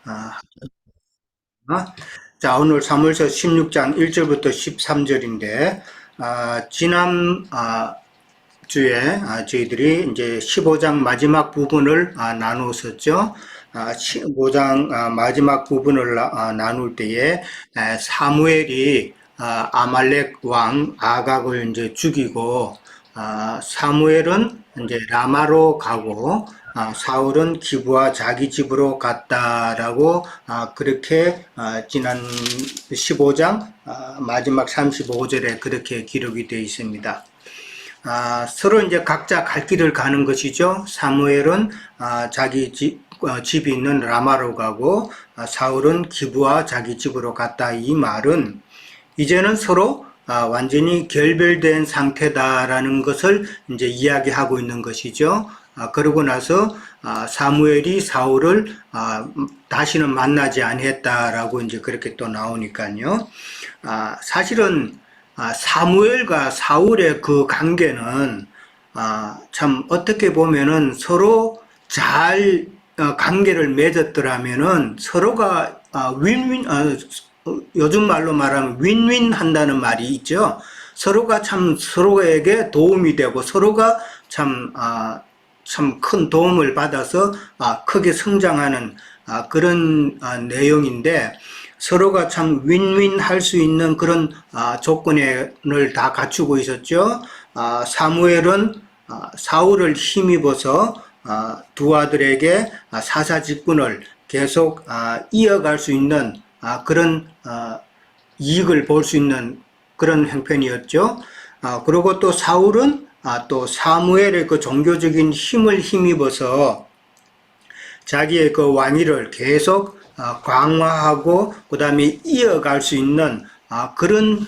어? 자, 오늘 사무엘서 16장 1절부터 13절인데, 지난 주에 저희들이 이제 15장 마지막 부분을 나누었었죠. 15장 마지막 부분을 나눌 때에 사무엘이 아말렉 왕 아각을 이제 죽이고, 사무엘은 이제 라마로 가고, 사울은 기브와 자기 집으로 갔다라고 그렇게 지난 15장 마지막 35절에 그렇게 기록이 되어 있습니다. 서로 이제 각자 갈 길을 가는 것이죠. 사무엘은 자기 집이 있는 라마로 가고, 사울은 기브와 자기 집으로 갔다. 이 말은 이제는 서로 완전히 결별된 상태다라는 것을 이제 이야기하고 있는 것이죠. 그러고 나서 사무엘이 사울을 다시는 만나지 않겠다라고 이제 그렇게 또 나오니까요. 사실은 사무엘과 사울의 그 관계는 참 어떻게 보면은 서로 잘 관계를 맺었더라면은 서로가 윈윈, 요즘 말로 말하면 윈윈 한다는 말이 있죠. 서로가 참 서로에게 도움이 되고 서로가 참 큰 도움을 받아서 크게 성장하는 그런 내용인데, 서로가 참 윈윈 할 수 있는 그런 조건을 다 갖추고 있었죠. 사무엘은 사울을 힘입어서 두 아들에게 사사직분을 계속 이어갈 수 있는 그런 이익을 볼 수 있는 그런 형편이었죠. 그리고 또 사울은 또 사무엘의 그 종교적인 힘을 힘입어서 자기의 그 왕위를 계속 강화하고 그 다음에 이어갈 수 있는 그런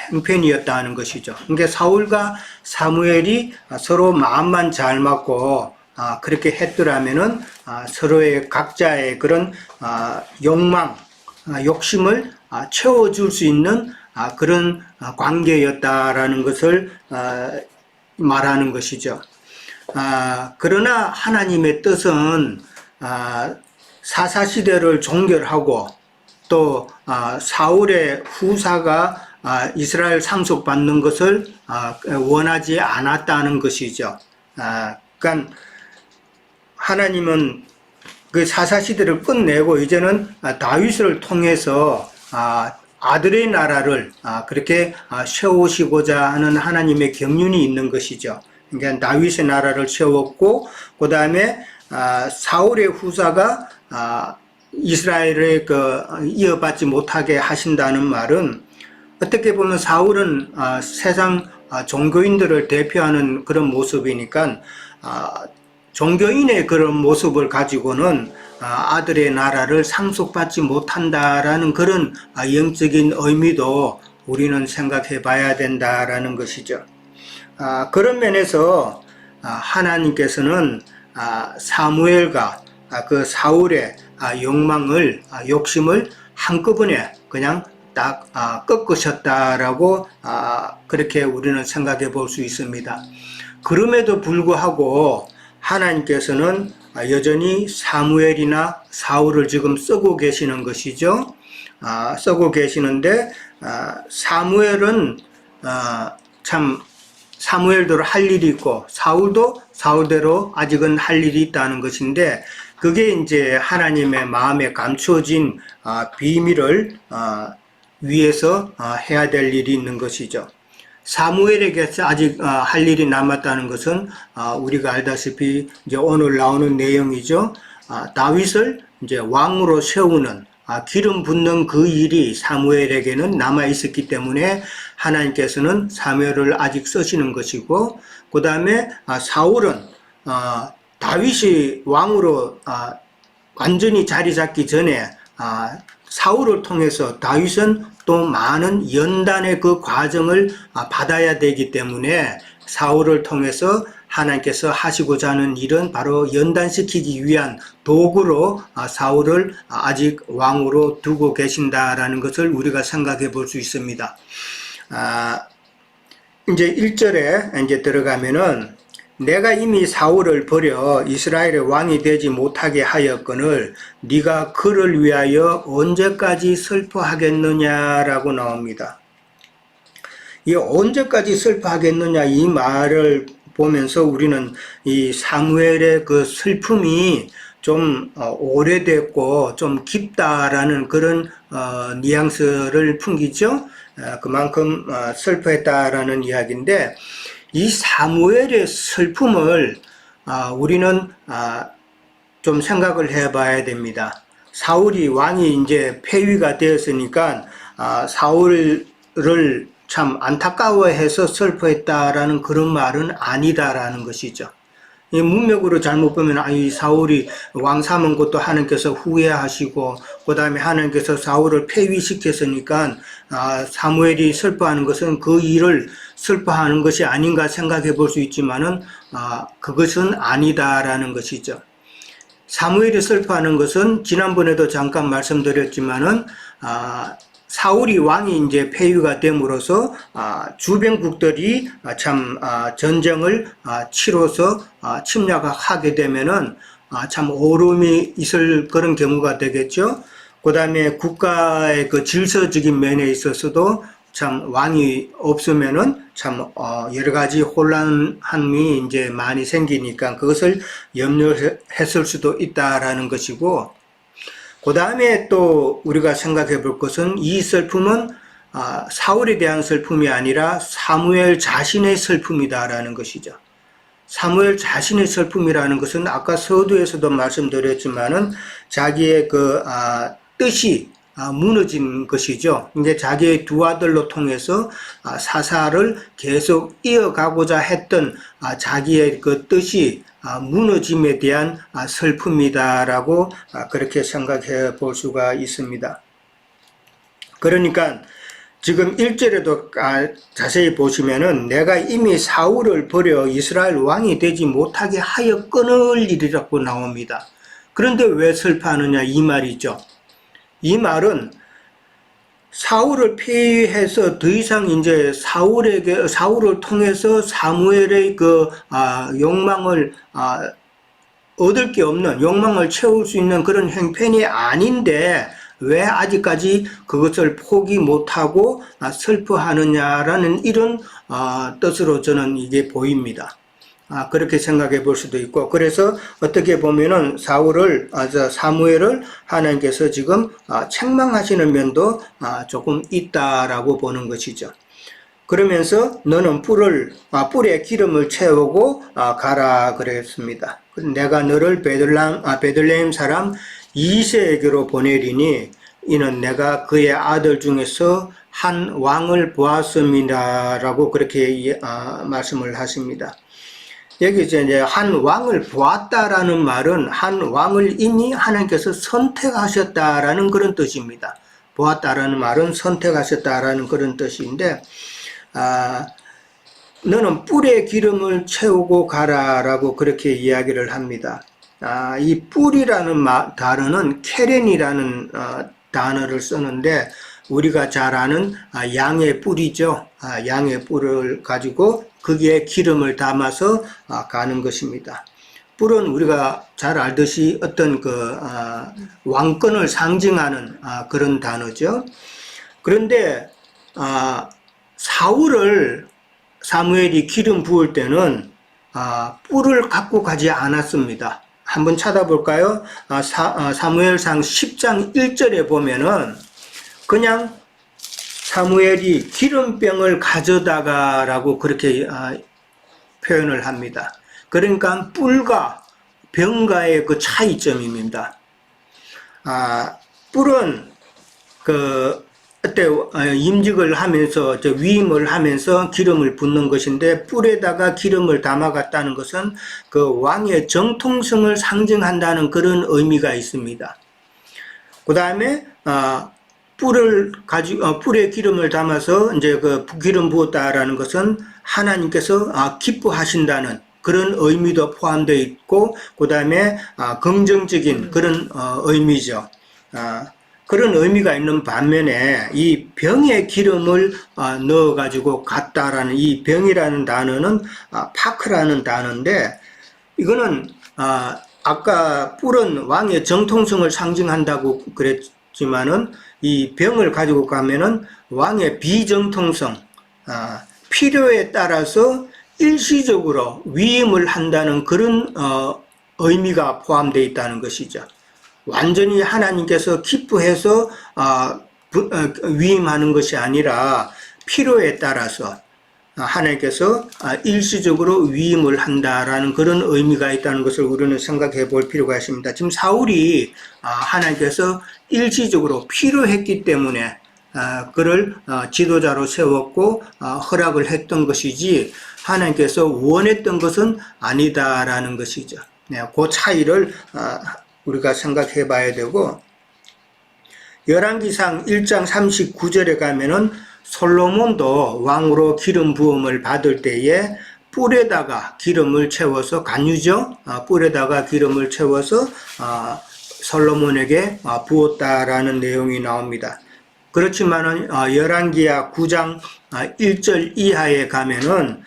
형편이었다는 것이죠. 그러니까 사울과 사무엘이 서로 마음만 잘 맞고 그렇게 했더라면은 서로의 각자의 그런 욕망, 욕심을 채워줄 수 있는 그런 관계였다라는 것을 말하는 것이죠. 그러나 하나님의 뜻은 사사시대를 종결하고 또 사울의 후사가 이스라엘 상속받는 것을 원하지 않았다는 것이죠. 그러니까 하나님은 그 사사시대를 끝내고 이제는 다윗을 통해서 아들의 나라를 그렇게 세우시고자 하는 하나님의 경륜이 있는 것이죠. 그러니까 다윗의 나라를 세웠고, 그 다음에 사울의 후사가 이스라엘을 이어받지 못하게 하신다는 말은, 어떻게 보면 사울은 세상 종교인들을 대표하는 그런 모습이니까 종교인의 그런 모습을 가지고는 아들의 나라를 상속받지 못한다라는 그런 영적인 의미도 우리는 생각해 봐야 된다라는 것이죠. 그런 면에서 하나님께서는 사무엘과 그 사울의 욕망을, 욕심을 한꺼번에 그냥 딱 꺾으셨다라고 그렇게 우리는 생각해 볼 수 있습니다. 그럼에도 불구하고 하나님께서는 여전히 사무엘이나 사울을 지금 쓰고 계시는 것이죠. 쓰고 계시는데, 사무엘은 참 사무엘대로 할 일이 있고, 사울도 사울대로 아직은 할 일이 있다는 것인데, 그게 이제 하나님의 마음에 감추어진 비밀을 위해서 해야 될 일이 있는 것이죠. 사무엘에게서 아직 할 일이 남았다는 것은 우리가 알다시피 이제 오늘 나오는 내용이죠. 다윗을 이제 왕으로 세우는 기름 붓는 그 일이 사무엘에게는 남아 있었기 때문에 하나님께서는 사무엘을 아직 쓰시는 것이고, 그 다음에 사울은 다윗이 왕으로 완전히 자리 잡기 전에 사울을 통해서 다윗은 또 많은 연단의 그 과정을 받아야 되기 때문에 사울을 통해서 하나님께서 하시고자 하는 일은 바로 연단시키기 위한 도구로 사울을 아직 왕으로 두고 계신다라는 것을 우리가 생각해 볼 수 있습니다. 이제 1절에 이제 들어가면은 내가 이미 사울을 버려 이스라엘의 왕이 되지 못하게 하였거늘 네가 그를 위하여 언제까지 슬퍼하겠느냐라고 나옵니다. 이 언제까지 슬퍼하겠느냐 이 말을 보면서 우리는 이 사무엘의 그 슬픔이 좀 오래됐고 좀 깊다라는 그런 뉘앙스를 풍기죠. 그만큼 슬퍼했다라는 이야기인데 이 사무엘의 슬픔을 우리는 좀 생각을 해봐야 됩니다. 사울이 왕이 이제 폐위가 되었으니까 사울을 참 안타까워해서 슬퍼했다라는 그런 말은 아니다라는 것이죠. 이 문맥으로 잘못 보면 이 사울이 왕 삼은 것도 하나님께서 후회하시고 그 다음에 하나님께서 사울을 폐위시켰으니까 사무엘이 슬퍼하는 것은 그 일을 슬퍼하는 것이 아닌가 생각해 볼 수 있지만은 그것은 아니다라는 것이죠. 사무엘이 슬퍼하는 것은 지난번에도 잠깐 말씀드렸지만은 사울이 왕이 이제 폐위가 됨으로써 주변국들이 참 전쟁을 치러서 침략하게 되면은 참 어려움이 있을 그런 경우가 되겠죠. 그 다음에 국가의 그 질서적인 면에 있어서도 참 왕이 없으면은 참 여러 가지 혼란함이 이제 많이 생기니까 그것을 염려했을 수도 있다라는 것이고, 그 다음에 또 우리가 생각해 볼 것은 이 슬픔은 사울에 대한 슬픔이 아니라 사무엘 자신의 슬픔이다라는 것이죠. 사무엘 자신의 슬픔이라는 것은 아까 서두에서도 말씀드렸지만은 자기의 그 뜻이 무너진 것이죠. 이제 자기의 두 아들로 통해서 사사를 계속 이어가고자 했던 자기의 그 뜻이 무너짐에 대한 슬픔이다라고 그렇게 생각해 볼 수가 있습니다. 그러니까 지금 1절에도 자세히 보시면은 내가 이미 사울을 버려 이스라엘 왕이 되지 못하게 하였거늘 일이라고 나옵니다. 그런데 왜 슬퍼하느냐 이 말이죠. 이 말은 사울을 폐위해서 더 이상 이제 사울을 통해서 사무엘의 그 욕망을 얻을 게 없는, 욕망을 채울 수 있는 그런 형편이 아닌데 왜 아직까지 그것을 포기 못하고 슬퍼하느냐라는 이런 뜻으로 저는 이게 보입니다. 그렇게 생각해 볼 수도 있고, 그래서 어떻게 보면은 사무엘을 하나님께서 지금 책망하시는 면도 조금 있다라고 보는 것이죠. 그러면서 너는 뿔에 기름을 채우고 가라 그랬습니다. 내가 너를 베들레헴 사람 이새에게로 보내리니 이는 내가 그의 아들 중에서 한 왕을 보았음이라라고 그렇게 말씀을 하십니다. 여기서 이제 한 왕을 보았다라는 말은 한 왕을 이미 하나님께서 선택하셨다라는 그런 뜻입니다. 보았다라는 말은 선택하셨다라는 그런 뜻인데, 너는 뿔에 기름을 채우고 가라라고 그렇게 이야기를 합니다. 이 뿔이라는 단어는 케렌이라는 단어를 쓰는데 우리가 잘 아는 양의 뿔이죠. 양의 뿔을 가지고 거기에 기름을 담아서 가는 것입니다. 뿔은 우리가 잘 알듯이 어떤 그 왕권을 상징하는 그런 단어죠. 그런데 사무엘이 기름 부을 때는 뿔을 갖고 가지 않았습니다. 한번 찾아볼까요? 사무엘상 10장 1절에 보면은 그냥 사무엘이 기름병을 가져다가라고 그렇게 표현을 합니다. 그러니까 뿔과 병가의 그 차이점입니다. 뿔은 그때 임직을 하면서 위임을 하면서 기름을 붓는 것인데, 뿔에다가 기름을 담아갔다는 것은 그 왕의 정통성을 상징한다는 그런 의미가 있습니다. 그 다음에 뿔에 기름을 담아서 이제 그 기름 부었다라는 것은 하나님께서 기뻐하신다는 그런 의미도 포함되어 있고, 그 다음에 긍정적인 그런 의미죠. 그런 의미가 있는 반면에 이 병에 기름을 넣어가지고 갔다라는 이 병이라는 단어는 파크라는 단어인데 이거는 아까 뿔은 왕의 정통성을 상징한다고 그랬지만은 이 병을 가지고 가면은 왕의 비정통성, 필요에 따라서 일시적으로 위임을 한다는 그런 의미가 포함되어 있다는 것이죠. 완전히 하나님께서 기뻐해서 위임하는 것이 아니라 필요에 따라서 하나님께서 일시적으로 위임을 한다라는 그런 의미가 있다는 것을 우리는 생각해 볼 필요가 있습니다. 지금 사울이 하나님께서 일시적으로 필요했기 때문에 그를 지도자로 세웠고 허락을 했던 것이지 하나님께서 원했던 것은 아니다라는 것이죠. 그 차이를 우리가 생각해 봐야 되고, 열왕기상 1장 39절에 가면은 솔로몬도 왕으로 기름 부음을 받을 때에 뿔에다가 기름을 채워서, 간유죠, 뿔에다가 기름을 채워서 솔로몬에게 부었다라는 내용이 나옵니다. 그렇지만은 열왕기하 9장 1절 이하에 가면은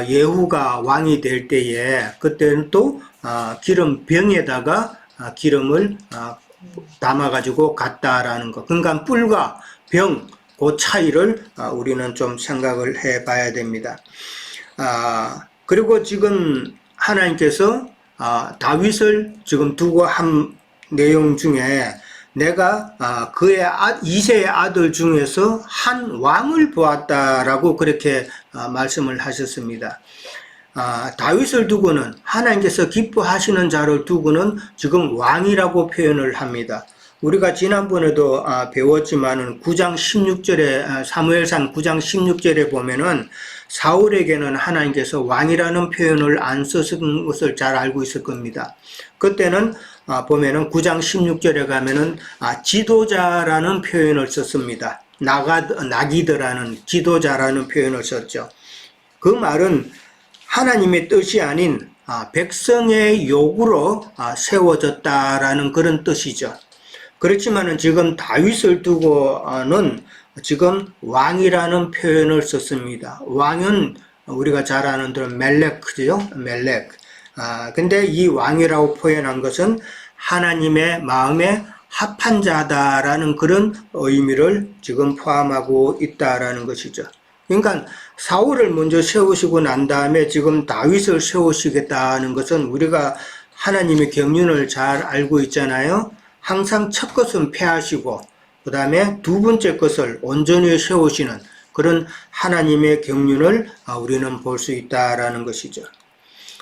예후가 왕이 될 때에 그때는 또 기름병에다가 기름을 담아가지고 갔다라는 것. 그러니까 뿔과 병, 그 차이를 우리는 좀 생각을 해 봐야 됩니다. 그리고 지금 하나님께서 다윗을 지금 두고 한 내용 중에 내가 그의 이세의 아들 중에서 한 왕을 보았다라고 그렇게 말씀을 하셨습니다. 다윗을 두고는, 하나님께서 기뻐하시는 자를 두고는 지금 왕이라고 표현을 합니다. 우리가 지난번에도 배웠지만은 9장 16절에, 사무엘상 9장 16절에 보면은 사울에게는 하나님께서 왕이라는 표현을 안 쓰신 것을 잘 알고 있을 겁니다. 그때는 보면은 9장 16절에 가면은 지도자라는 표현을 썼습니다. 나기드라는 지도자라는 표현을 썼죠. 그 말은 하나님의 뜻이 아닌 백성의 요구로 세워졌다라는 그런 뜻이죠. 그렇지만은 지금 다윗을 두고는 지금 왕이라는 표현을 썼습니다. 왕은 우리가 잘 아는 대로 멜렉이죠. 멜렉. 근데 이 왕이라고 표현한 것은 하나님의 마음에 합한 자다라는 그런 의미를 지금 포함하고 있다라는 것이죠. 그러니까 사울을 먼저 세우시고 난 다음에 지금 다윗을 세우시겠다는 것은 우리가 하나님의 경륜을 잘 알고 있잖아요. 항상 첫 것은 패하시고 그 다음에 두 번째 것을 온전히 세우시는 그런 하나님의 경륜을 우리는 볼 수 있다라는 것이죠.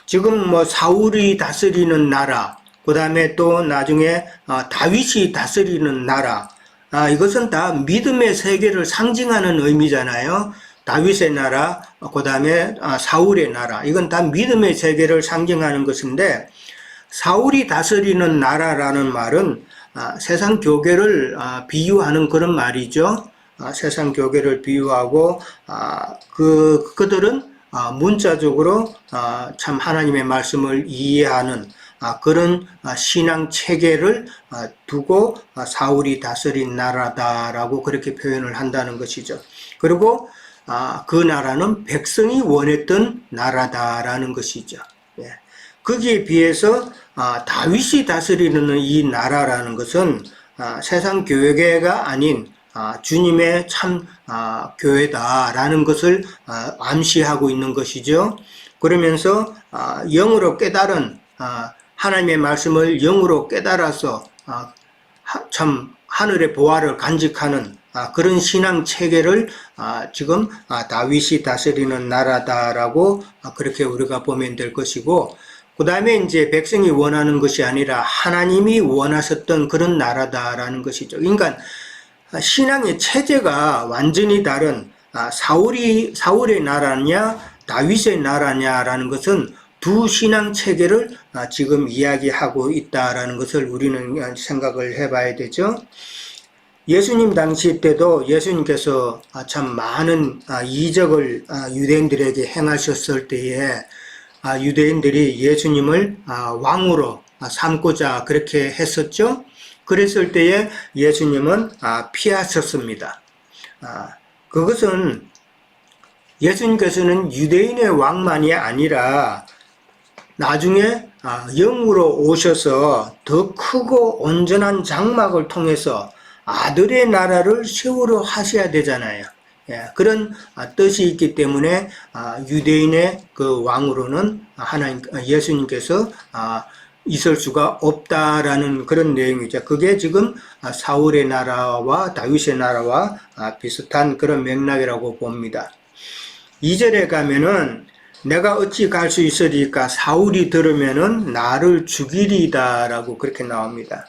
지금 사울이 다스리는 나라, 그 다음에 또 나중에 다윗이 다스리는 나라, 이것은 다 믿음의 세계를 상징하는 의미잖아요. 다윗의 나라, 그 다음에 사울의 나라, 이건 다 믿음의 세계를 상징하는 것인데, 사울이 다스리는 나라라는 말은 세상 교계를 비유하는 그런 말이죠. 세상 교계를 비유하고 그들은 문자적으로 참 하나님의 말씀을 이해하는 그런 신앙 체계를 두고 사울이 다스린 나라다라고 그렇게 표현을 한다는 것이죠. 그리고 그 나라는 백성이 원했던 나라다라는 것이죠. 거기에 비해서 다윗이 다스리는 이 나라라는 것은 세상 교회가 아닌 주님의 참 교회다라는 것을 암시하고 있는 것이죠. 그러면서 영으로 깨달은 하나님의 말씀을 영으로 깨달아서 참 하늘의 보화를 간직하는 그런 신앙 체계를 지금 다윗이 다스리는 나라다라고 그렇게 우리가 보면 될 것이고, 그 다음에 이제 백성이 원하는 것이 아니라 하나님이 원하셨던 그런 나라다라는 것이죠. 그러니까 신앙의 체제가 완전히 다른 사울의 나라냐 다윗의 나라냐라는 것은 두 신앙 체계를 지금 이야기하고 있다라는 것을 우리는 생각을 해봐야 되죠. 예수님 당시 때도 예수님께서 참 많은 이적을 유대인들에게 행하셨을 때에 유대인들이 예수님을 왕으로 삼고자 그렇게 했었죠. 그랬을 때에 예수님은 피하셨습니다. 그것은 예수님께서는 유대인의 왕만이 아니라 나중에 영으로 오셔서 더 크고 온전한 장막을 통해서 아들의 나라를 세우려 하셔야 되잖아요. 그런 뜻이 있기 때문에 유대인의 그 왕으로는 예수님께서 있을 수가 없다라는 그런 내용이죠. 그게 지금 사울의 나라와 다윗의 나라와 비슷한 그런 맥락이라고 봅니다. 2절에 가면은 내가 어찌 갈 수 있으리까 사울이 들으면은 나를 죽이리다 라고 그렇게 나옵니다.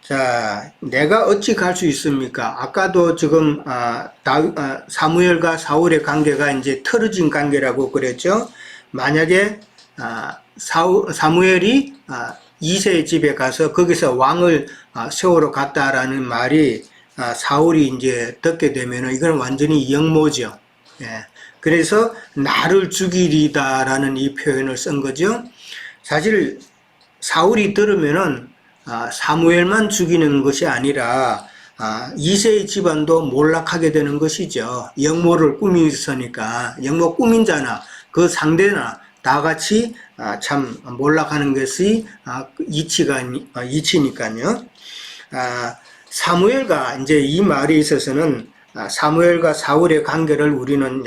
자, 내가 어찌 갈 수 있습니까? 아까도 지금 사무엘과 사울의 관계가 이제 틀어진 관계라고 그랬죠. 만약에 사무엘이 이새의 집에 가서 거기서 왕을 세우러 갔다라는 말이 사울이 이제 듣게 되면은 이건 완전히 역모죠. 그래서 나를 죽이리다라는 이 표현을 쓴 거죠. 사실 사울이 들으면은 사무엘만 죽이는 것이 아니라 이새의 집안도 몰락하게 되는 것이죠. 역모를 꾸미셨으니까 역모 꾸민 자나 그 상대나 다 같이 참 몰락하는 것이 이치니까요. 사무엘과 이제 이 말에 있어서는 사무엘과 사울의 관계를 우리는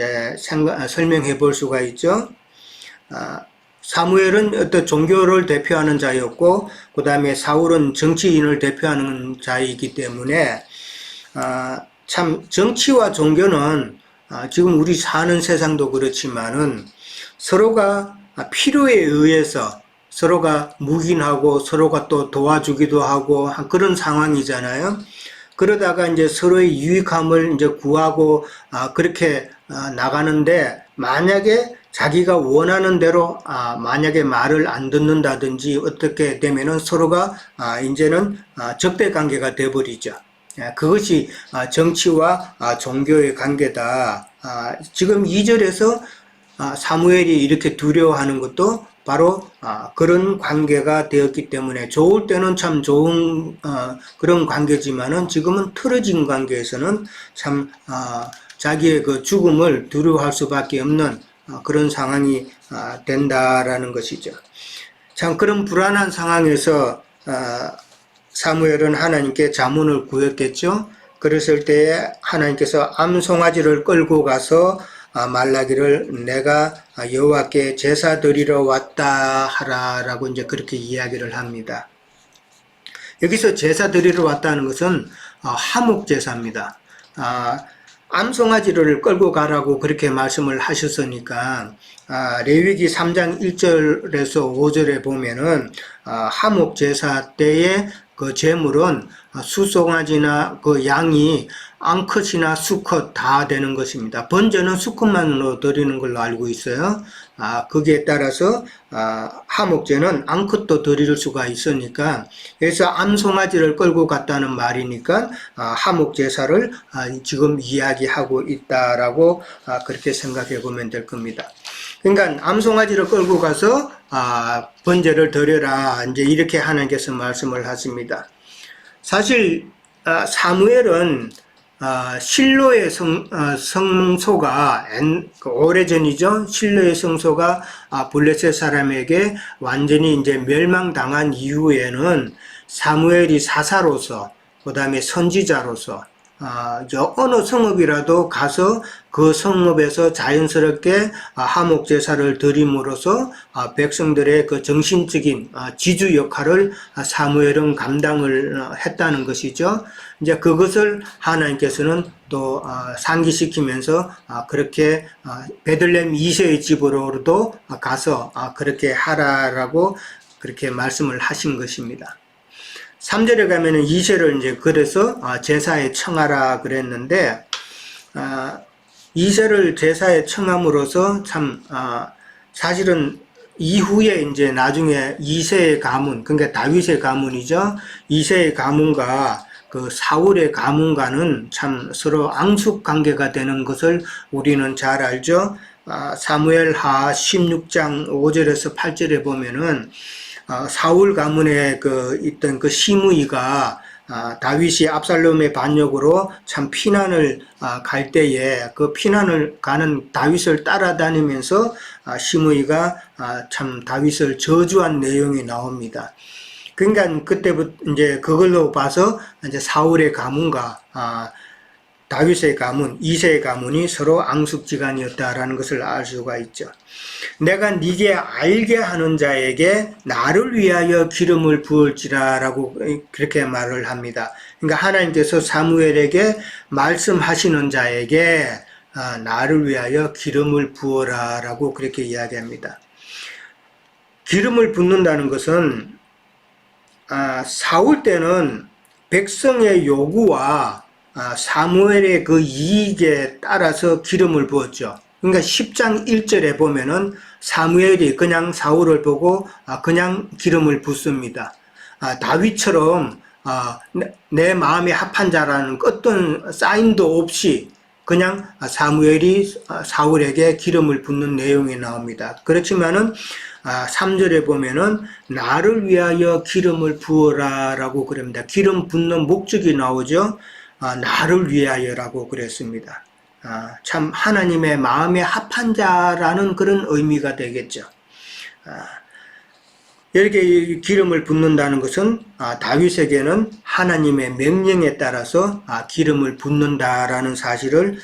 설명해 볼 수가 있죠. 사무엘은 어떤 종교를 대표하는 자였고, 그 다음에 사울은 정치인을 대표하는 자이기 때문에, 참, 정치와 종교는 지금 우리 사는 세상도 그렇지만은 서로가 필요에 의해서 서로가 묵인하고 서로가 또 도와주기도 하고 그런 상황이잖아요. 그러다가 이제 서로의 유익함을 이제 구하고 그렇게 나가는데 만약에 자기가 원하는 대로 만약에 말을 안 듣는다든지 어떻게 되면은 서로가 이제는 적대 관계가 돼 버리죠. 그것이 정치와 종교의 관계다. 지금 2절에서 사무엘이 이렇게 두려워하는 것도 바로 그런 관계가 되었기 때문에 좋을 때는 참 좋은 그런 관계지만은 지금은 틀어진 관계에서는 참 자기의 그 죽음을 두려워할 수밖에 없는 그런 상황이 된다라는 것이죠. 참 그런 불안한 상황에서 사무엘은 하나님께 자문을 구했겠죠. 그랬을 때에 하나님께서 암송아지를 끌고 가서 말라기를 내가 여호와께 제사 드리러 왔다 하라라고 이제 그렇게 이야기를 합니다. 여기서 제사 드리러 왔다는 것은 화목 제사입니다. 암송아지를 끌고 가라고 그렇게 말씀을 하셨으니까 레위기 3장 1절에서 5절에 보면은 화목 제사 때에 그 제물은 수송아지나 그 양이 암컷이나 수컷 다 되는 것입니다. 번제는 수컷만으로 드리는 걸로 알고 있어요. 거기에 따라서 하목제는 암컷도 드릴 수가 있으니까 그래서 암송아지를 끌고 갔다는 말이니까 하목제사를 지금 이야기하고 있다라고 그렇게 생각해 보면 될 겁니다. 그러니까 암송아지를 끌고 가서 번제를 드려라 이제 이렇게 하나님께서 말씀을 하십니다. 사실 사무엘은 실로의 성소가 오래전이죠. 실로의 성소가 블레셋 사람에게 완전히 이제 멸망당한 이후에는 사무엘이 사사로서 그 다음에 선지자로서 어느 성읍이라도 가서 그 성읍에서 자연스럽게 하목제사를 드림으로써 백성들의 그 정신적인 지주 역할을 사무엘은 감당을 했다는 것이죠. 이제 그것을 하나님께서는 또 상기시키면서 그렇게 베들레헴 이새의 집으로도 가서 그렇게 하라라고 그렇게 말씀을 하신 것입니다. 3절에 가면은 2절을 이제 그래서 제사에 청하라 그랬는데 2절을 제사에 청함으로써 참 사실은 이후에 이제 나중에 이새의 가문 그러니까 다윗의 가문이죠. 이새의 가문과 그 사울의 가문과는 참 서로 앙숙 관계가 되는 것을 우리는 잘 알죠. 사무엘하 16장 5절에서 8절에 보면은 사울 가문에 있던 그 시므이가 다윗이 압살롬의 반역으로 참 피난을 갈 때에 그 피난을 가는 다윗을 따라다니면서 시므이가 참 다윗을 저주한 내용이 나옵니다. 그러니까 그때부터 이제 그걸로 봐서 이제 사울의 가문과 다윗의 가문, 이새의 가문이 서로 앙숙지간이었다라는 것을 알 수가 있죠. 내가 네게 알게 하는 자에게 나를 위하여 기름을 부을지라라고 그렇게 말을 합니다. 그러니까 하나님께서 사무엘에게 말씀하시는 자에게 나를 위하여 기름을 부어라라고 그렇게 이야기합니다. 기름을 붓는다는 것은 사울 때는 백성의 요구와 사무엘의 그 이익에 따라서 기름을 부었죠. 그러니까 10장 1절에 보면은 사무엘이 그냥 사울을 보고 그냥 기름을 붓습니다. 다윗처럼 내 마음에 합한 자라는 어떤 사인도 없이 그냥 사무엘이 사울에게 기름을 붓는 내용이 나옵니다. 그렇지만은 3절에 보면은 나를 위하여 기름을 부어라 라고 그럽니다. 기름 붓는 목적이 나오죠. 나를 위하여라고 그랬습니다. 참 하나님의 마음에 합한 자라는 그런 의미가 되겠죠. 이렇게 기름을 붓는다는 것은 다윗에게는 하나님의 명령에 따라서 기름을 붓는다라는 사실을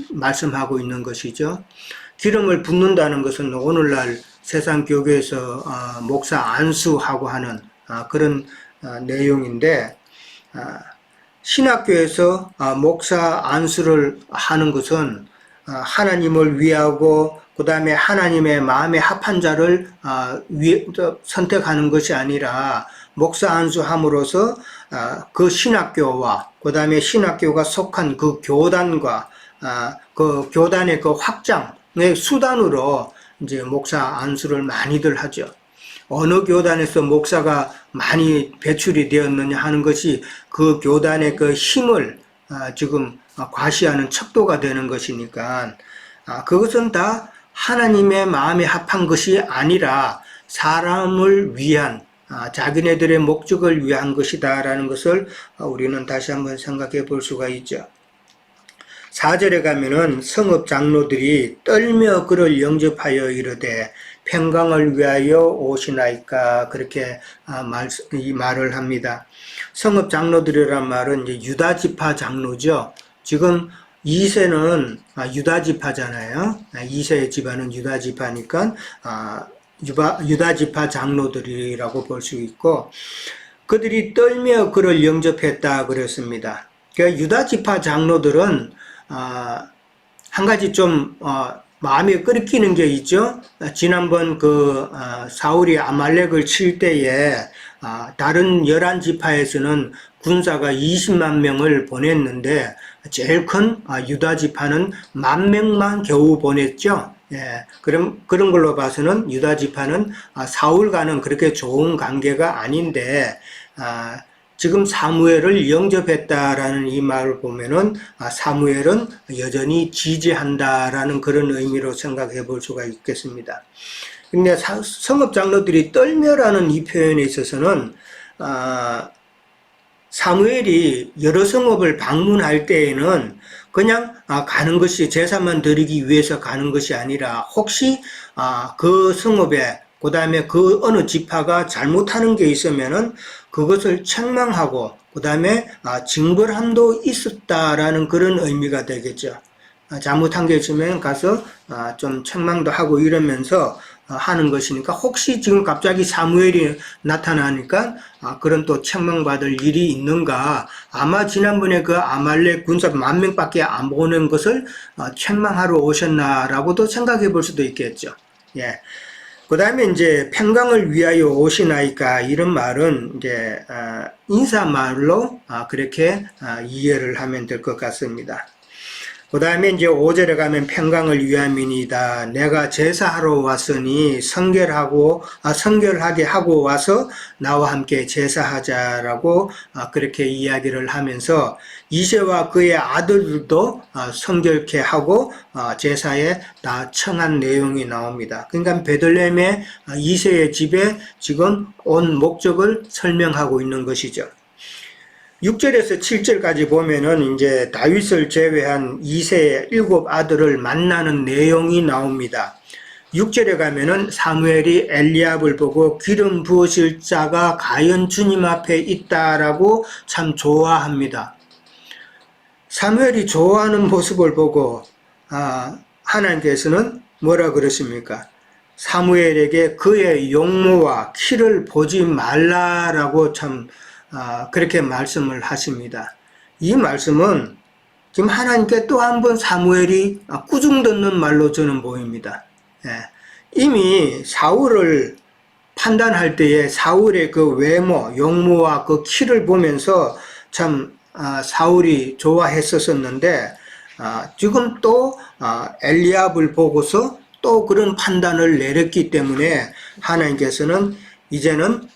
말씀하고 있는 것이죠. 기름을 붓는다는 것은 오늘날 세상 교회에서 목사 안수하고 하는 그런 내용인데, 신학교에서 목사 안수를 하는 것은 하나님을 위하고 그 다음에 하나님의 마음에 합한 자를 선택하는 것이 아니라 목사 안수함으로써 그 신학교와 그 다음에 신학교가 속한 그 교단과 그 교단의 그 확장의 수단으로 이제 목사 안수를 많이들 하죠. 어느 교단에서 목사가 많이 배출이 되었느냐 하는 것이 그 교단의 그 힘을 지금 과시하는 척도가 되는 것이니까 그것은 다 하나님의 마음에 합한 것이 아니라 사람을 위한 자기네들의 목적을 위한 것이다라는 것을 우리는 다시 한번 생각해 볼 수가 있죠. 4절에 가면은 성읍 장로들이 떨며 그를 영접하여 이르되 평강을 위하여 오시나이까 그렇게 이 말을 합니다. 성읍 장로들이란 말은 이제 유다 지파 장로죠. 지금 이새는 유다 지파잖아요. 이새의 집안은 유다 지파니까 유다 지파 장로들이라고 볼 수 있고, 그들이 떨며 그를 영접했다 그랬습니다. 그러니까 유다 지파 장로들은 한 가지 좀 마음에 끓이는 게 있죠. 지난번 사울이 아말렉을 칠 때에 다른 11지파에서는 군사가 20만 명을 보냈는데 제일 큰 유다 지파는 10,000명만 겨우 보냈죠. 예, 그런 걸로 봐서는 유다 지파는 사울과는 그렇게 좋은 관계가 아닌데 지금 사무엘을 영접했다라는 이 말을 보면은 사무엘은 여전히 지지한다라는 그런 의미로 생각해 볼 수가 있겠습니다. 근데 성읍 장로들이 떨며라는 이 표현에 있어서는 사무엘이 여러 성읍을 방문할 때에는 그냥 가는 것이 제사만 드리기 위해서 가는 것이 아니라 혹시 그 성읍에 그 다음에 그 어느 지파가 잘못하는 게 있으면은 그것을 책망하고 그 다음에 징벌함도 있었다라는 그런 의미가 되겠죠. 잘못한 게 있으면 가서 좀 책망도 하고 이러면서 하는 것이니까 혹시 지금 갑자기 사무엘이 나타나니까 그런 또 책망받을 일이 있는가, 아마 지난번에 그 아말렉 군사 10,000명밖에 안 보낸 것을 책망하러 오셨나라고도 생각해 볼 수도 있겠죠. 예. 그 다음에 이제 평강을 위하여 오시나이까 이런 말은 이제 인사말로 그렇게 이해를 하면 될 것 같습니다. 그 다음에 이제 5절에 가면 평강을 위함이니이다. 내가 제사하러 왔으니 성결하게 하고 와서 나와 함께 제사하자라고 그렇게 이야기를 하면서 이새와 그의 아들들도 성결케 하고 제사에 다 청한 내용이 나옵니다. 그러니까 베들레헴의 이새의 집에 지금 온 목적을 설명하고 있는 것이죠. 6절에서 7절까지 보면은 이제 다윗을 제외한 이새의 7 아들을 만나는 내용이 나옵니다. 6절에 가면은 사무엘이 엘리압을 보고 기름 부으실 자가 과연 주님 앞에 있다라고 참 좋아합니다. 사무엘이 좋아하는 모습을 보고 하나님께서는 뭐라 그러십니까? 사무엘에게 그의 용모와 키를 보지 말라라고 참 그렇게 말씀을 하십니다. 이 말씀은 지금 하나님께 또 한 번 사무엘이 꾸중 듣는 말로 저는 보입니다. 이미 사울을 판단할 때에 사울의 그 외모, 용모와 그 키를 보면서 참 사울이 좋아했었는데 지금 또 엘리압을 보고서 또 그런 판단을 내렸기 때문에 하나님께서는 이제는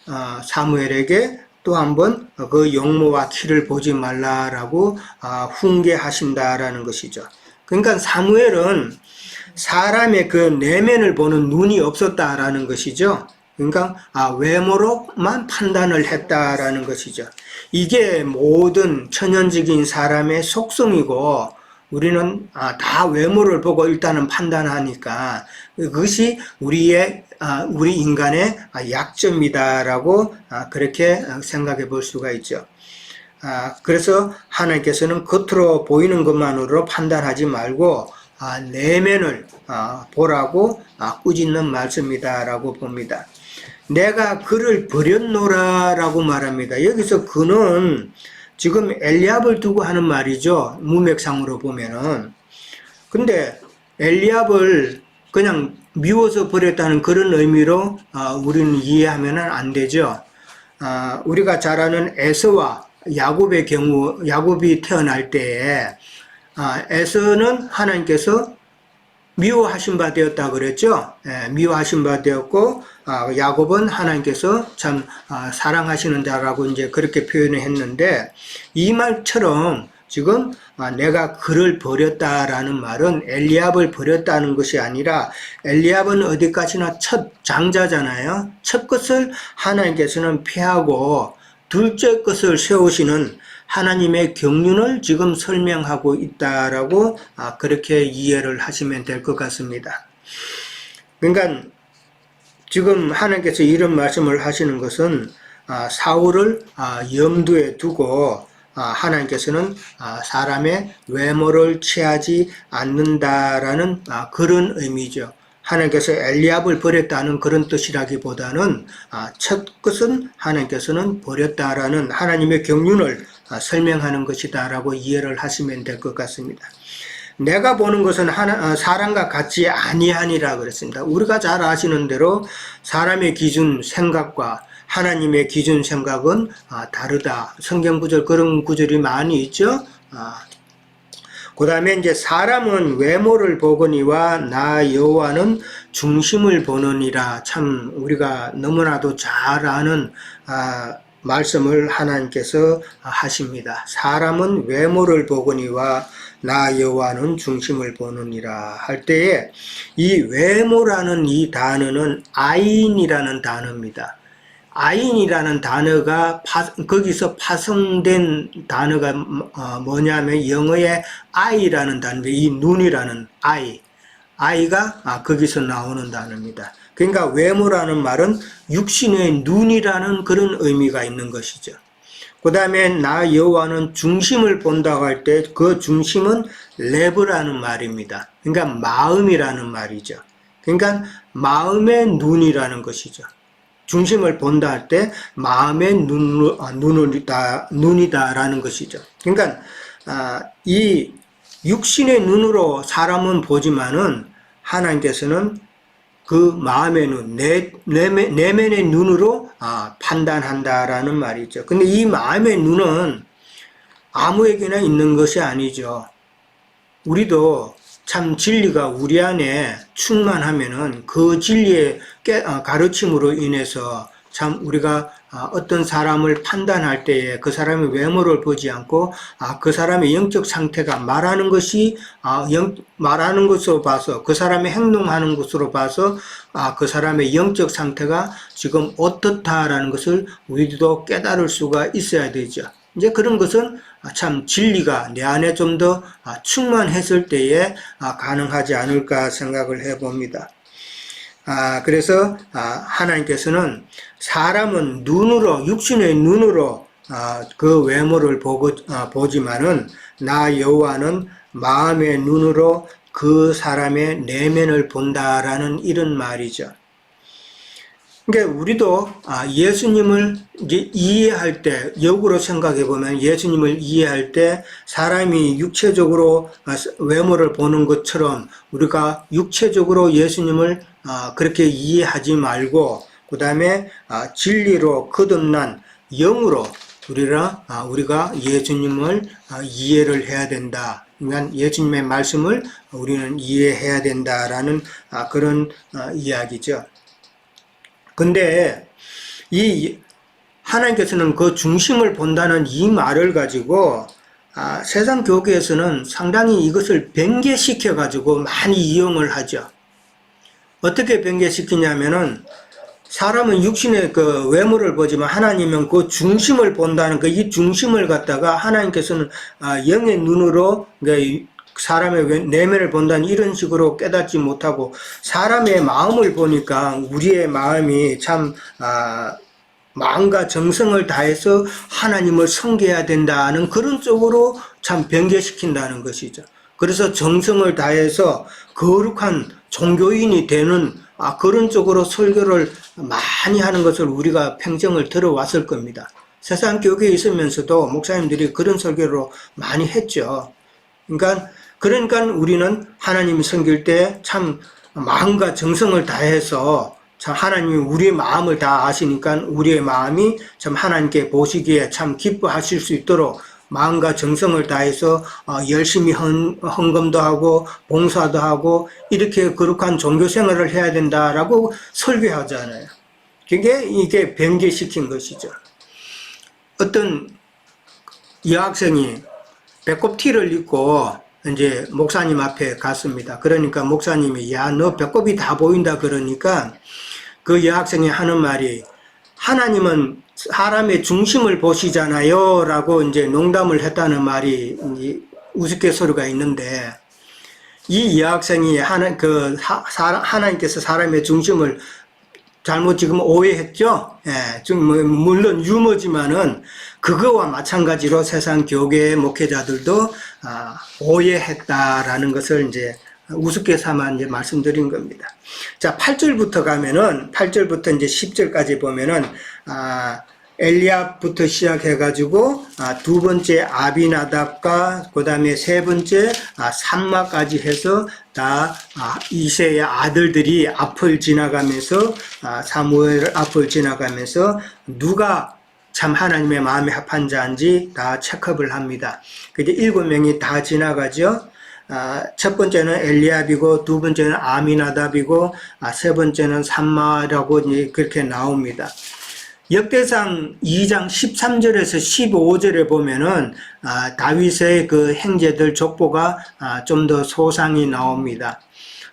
사무엘에게 또 한번 그 용모와 키를 보지 말라라고 훈계하신다라는 것이죠. 그러니까 사무엘은 사람의 그 내면을 보는 눈이 없었다라는 것이죠. 그러니까 외모로만 판단을 했다라는 것이죠. 이게 모든 천연적인 사람의 속성이고 우리는 다 외모를 보고 일단은 판단하니까 그것이 우리 인간의 약점이다라고 그렇게 생각해 볼 수가 있죠. 그래서 하나님께서는 겉으로 보이는 것만으로 판단하지 말고 내면을 보라고 꾸짖는 말씀이다라고 봅니다. 내가 그를 버렸노라라고 말합니다. 여기서 그는 지금 엘리압을 두고 하는 말이죠. 문맥상으로 보면은. 근데 엘리압을 그냥 미워서 버렸다는 그런 의미로 우리는 이해하면 안 되죠. 우리가 잘 아는 에서와 야곱의 경우, 야곱이 태어날 때에 에서는 하나님께서 미워하신 바 되었다 그랬죠. 미워하신 바 되었고 야곱은 하나님께서 참 사랑하시는 자라고 이제 그렇게 표현을 했는데 이 말처럼 지금 내가 그를 버렸다라는 말은 엘리압을 버렸다는 것이 아니라 엘리압은 어디까지나 첫 장자잖아요. 첫 것을 하나님께서는 피하고 둘째 것을 세우시는 하나님의 경륜을 지금 설명하고 있다라고 그렇게 이해를 하시면 될 것 같습니다. 그러니까 지금 하나님께서 이런 말씀을 하시는 것은 사울을 염두에 두고 하나님께서는 사람의 외모를 취하지 않는다라는 그런 의미죠. 하나님께서 엘리압을 버렸다는 그런 뜻이라기보다는 첫 것은 하나님께서는 버렸다라는 하나님의 경륜을 설명하는 것이다 라고 이해를 하시면 될 것 같습니다. 내가 보는 것은 사람과 같지 아니하니라 그랬습니다. 우리가 잘 아시는 대로 사람의 기준 생각과 하나님의 기준 생각은 다르다. 성경 구절 그런 구절이 많이 있죠. 그 다음에 이제 사람은 외모를 보거니와 나 여호와는 중심을 보느니라. 참 우리가 너무나도 잘 아는 말씀을 하나님께서 하십니다. 사람은 외모를 보거니와 나 여호와는 중심을 보느니라 할 때에 이 외모라는 이 단어는 아인이라는 단어입니다. 아인이라는 단어가 거기서 파생된 단어가 뭐냐면 영어의 eye라는 단어인데 이 눈이라는 eye가 거기서 나오는 단어입니다. 그러니까 외모라는 말은 육신의 눈이라는 그런 의미가 있는 것이죠. 그 다음에 나 여호와는 중심을 본다고 할 때 그 중심은 레브라는 말입니다. 그러니까 마음이라는 말이죠. 그러니까 마음의 눈이라는 것이죠. 중심을 본다 할 때 마음의 눈이다라는 것이죠. 그러니까 이 육신의 눈으로 사람은 보지만은 하나님께서는 그 마음의 눈, 내면의 눈으로 판단한다라는 말이죠. 근데 이 마음의 눈은 아무에게나 있는 것이 아니죠. 우리도 참 진리가 우리 안에 충만하면은 그 진리의 가르침으로 인해서 참 우리가 어떤 사람을 판단할 때에 그 사람의 외모를 보지 않고 그 사람의 영적 상태가 말하는 것이 말하는 것으로 봐서 그 사람의 행동하는 것으로 봐서 그 사람의 영적 상태가 지금 어떻다라는 것을 우리도 깨달을 수가 있어야 되죠. 이제 그런 것은 참 진리가 내 안에 좀 더 충만했을 때에 가능하지 않을까 생각을 해봅니다. 그래서 하나님께서는 사람은 눈으로, 육신의 눈으로 그 외모를 보지만은 나 여호와는 마음의 눈으로 그 사람의 내면을 본다라는 이런 말이죠. 그러니까 우리도 예수님을 이제 이해할 때, 역으로 생각해 보면 예수님을 이해할 때 사람이 육체적으로 외모를 보는 것처럼 우리가 육체적으로 예수님을 그렇게 이해하지 말고, 그 다음에 진리로 거듭난 영으로 우리가 예수님을 이해를 해야 된다. 그러니까 예수님의 말씀을 우리는 이해해야 된다라는 그런 이야기죠. 근데 이 하나님께서는 그 중심을 본다는 이 말을 가지고 세상 교계에서는 상당히 이것을 변개시켜 가지고 많이 이용을 하죠. 어떻게 변개시키냐면은 사람은 육신의 그 외모를 보지만 하나님은 그 중심을 본다는 이 중심을 갖다가 하나님께서는 영의 눈으로 사람의 내면을 본다는 이런 식으로 깨닫지 못하고 사람의 마음을 보니까 우리의 마음이 참 마음과 정성을 다해서 하나님을 섬겨야 된다는 그런 쪽으로 참 변개시킨다는 것이죠. 그래서 정성을 다해서 거룩한 종교인이 되는 그런 쪽으로 설교를 많이 하는 것을 우리가 평생을 들어왔을 겁니다. 세상 교계에 있으면서도 목사님들이 그런 설교로 많이 했죠. 그러니까 우리는 하나님이 섬길 때 참 마음과 정성을 다해서 참 하나님이 우리의 마음을 다 아시니까 우리의 마음이 참 하나님께 보시기에 참 기뻐하실 수 있도록 마음과 정성을 다해서 열심히 헌금도 하고 봉사도 하고 이렇게 거룩한 종교 생활을 해야 된다라고 설교하잖아요. 이게 변개시킨 것이죠. 어떤 여학생이 배꼽 티를 입고 이제 목사님 앞에 갔습니다. 그러니까 목사님이 너 배꼽이 다 보인다 그러니까 그 여학생이 하는 말이 하나님은 사람의 중심을 보시잖아요 라고 이제 농담을 했다는 말이 우스갯소리가 있는데 이 여학생이 하나님께서 사람의 중심을 잘못 지금 오해했죠. 물론 유머지만은 그거와 마찬가지로 세상 교계 목회자들도 오해했다라는 것을 이제 우습게 삼아 이제 말씀드린 겁니다. 자, 8절부터 가면은 8절부터 이제 10절까지 보면은 엘리압부터 시작해가지고 두 번째 아비나답과 그 다음에 세 번째 삼마까지 해서 다 이새의 아들들이 앞을 지나가면서 사무엘 앞을 지나가면서 누가 참 하나님의 마음에 합한 자인지 다 체크업을 합니다. 이제 7명이 다 지나가죠. 첫 번째는 엘리압이고 두 번째는 아미나답이고 세 번째는 삼마라고 그렇게 나옵니다. 역대상 2장 13절에서 15절에 보면은 다윗의 그 형제들 족보가 좀 더 소상히 나옵니다.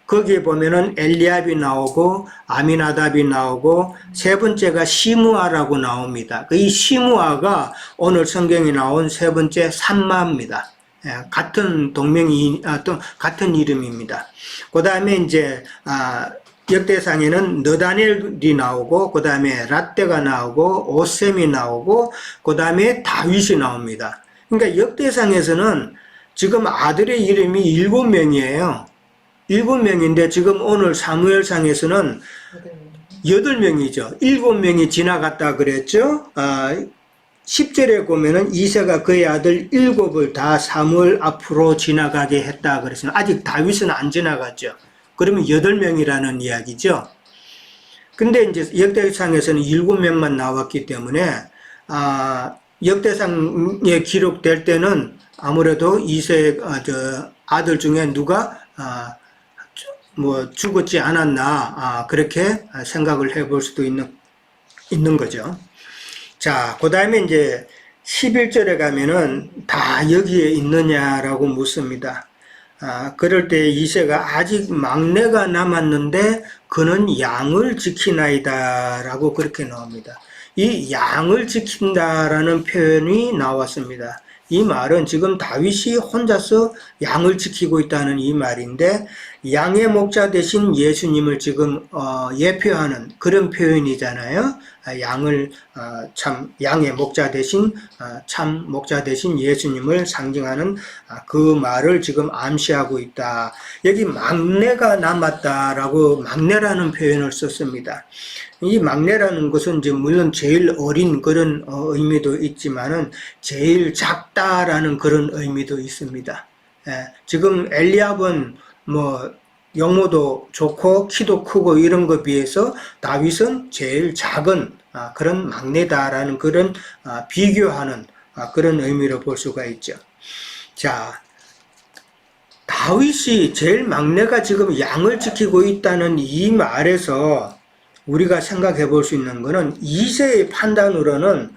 거기에 보면은 엘리압이 나오고 아미나답이 나오고 세 번째가 시므아라고 나옵니다. 이 시므아가 오늘 성경에 나온 세 번째 삼마입니다. 같은 같은 이름입니다. 그 다음에 이제 역대상에는 느다넬이 나오고 그 다음에 랏대가 나오고 오셈이 나오고 그 다음에 다윗이 나옵니다. 그러니까 역대상에서는 지금 아들의 이름이 7명이에요. 7명인데 지금 오늘 사무엘상에서는 8명이죠. 7명이 지나갔다 그랬죠. 10절에 보면은 이새가 그의 아들 7을 다 사무엘 앞으로 지나가게 했다 그랬어요. 아직 다윗은 안 지나갔죠. 그러면 8명이라는 이야기죠. 근데 이제 역대상에서는 7명만 나왔기 때문에 역대상에 기록될 때는 아무래도 아들 중에 누가 뭐 죽었지 않았나 그렇게 생각을 해볼 수도 있는 거죠. 자, 그 다음에 이제 11절에 가면은 다 여기에 있느냐라고 묻습니다. 그럴 때 이새가 아직 막내가 남았는데 그는 양을 지키나이다 라고 그렇게 나옵니다. 이 양을 지킨다라는 표현이 나왔습니다. 이 말은 지금 다윗이 혼자서 양을 지키고 있다는 이 말인데, 양의 목자 대신 예수님을 지금 예표하는 그런 표현이잖아요. 양의 목자 대신 참 목자 대신 예수님을 상징하는 그 말을 지금 암시하고 있다. 여기 막내가 남았다라고 막내라는 표현을 썼습니다. 이 막내라는 것은 이제 물론 제일 어린 그런 의미도 있지만은 제일 작다라는 그런 의미도 있습니다. 지금 엘리압은 뭐 영모도 좋고 키도 크고 이런 것 비해서 다윗은 제일 작은 그런 막내다라는 그런 비교하는 그런 의미로 볼 수가 있죠. 자, 다윗이 제일 막내가 지금 양을 지키고 있다는 이 말에서 우리가 생각해 볼 수 있는 것은 이새의 판단으로는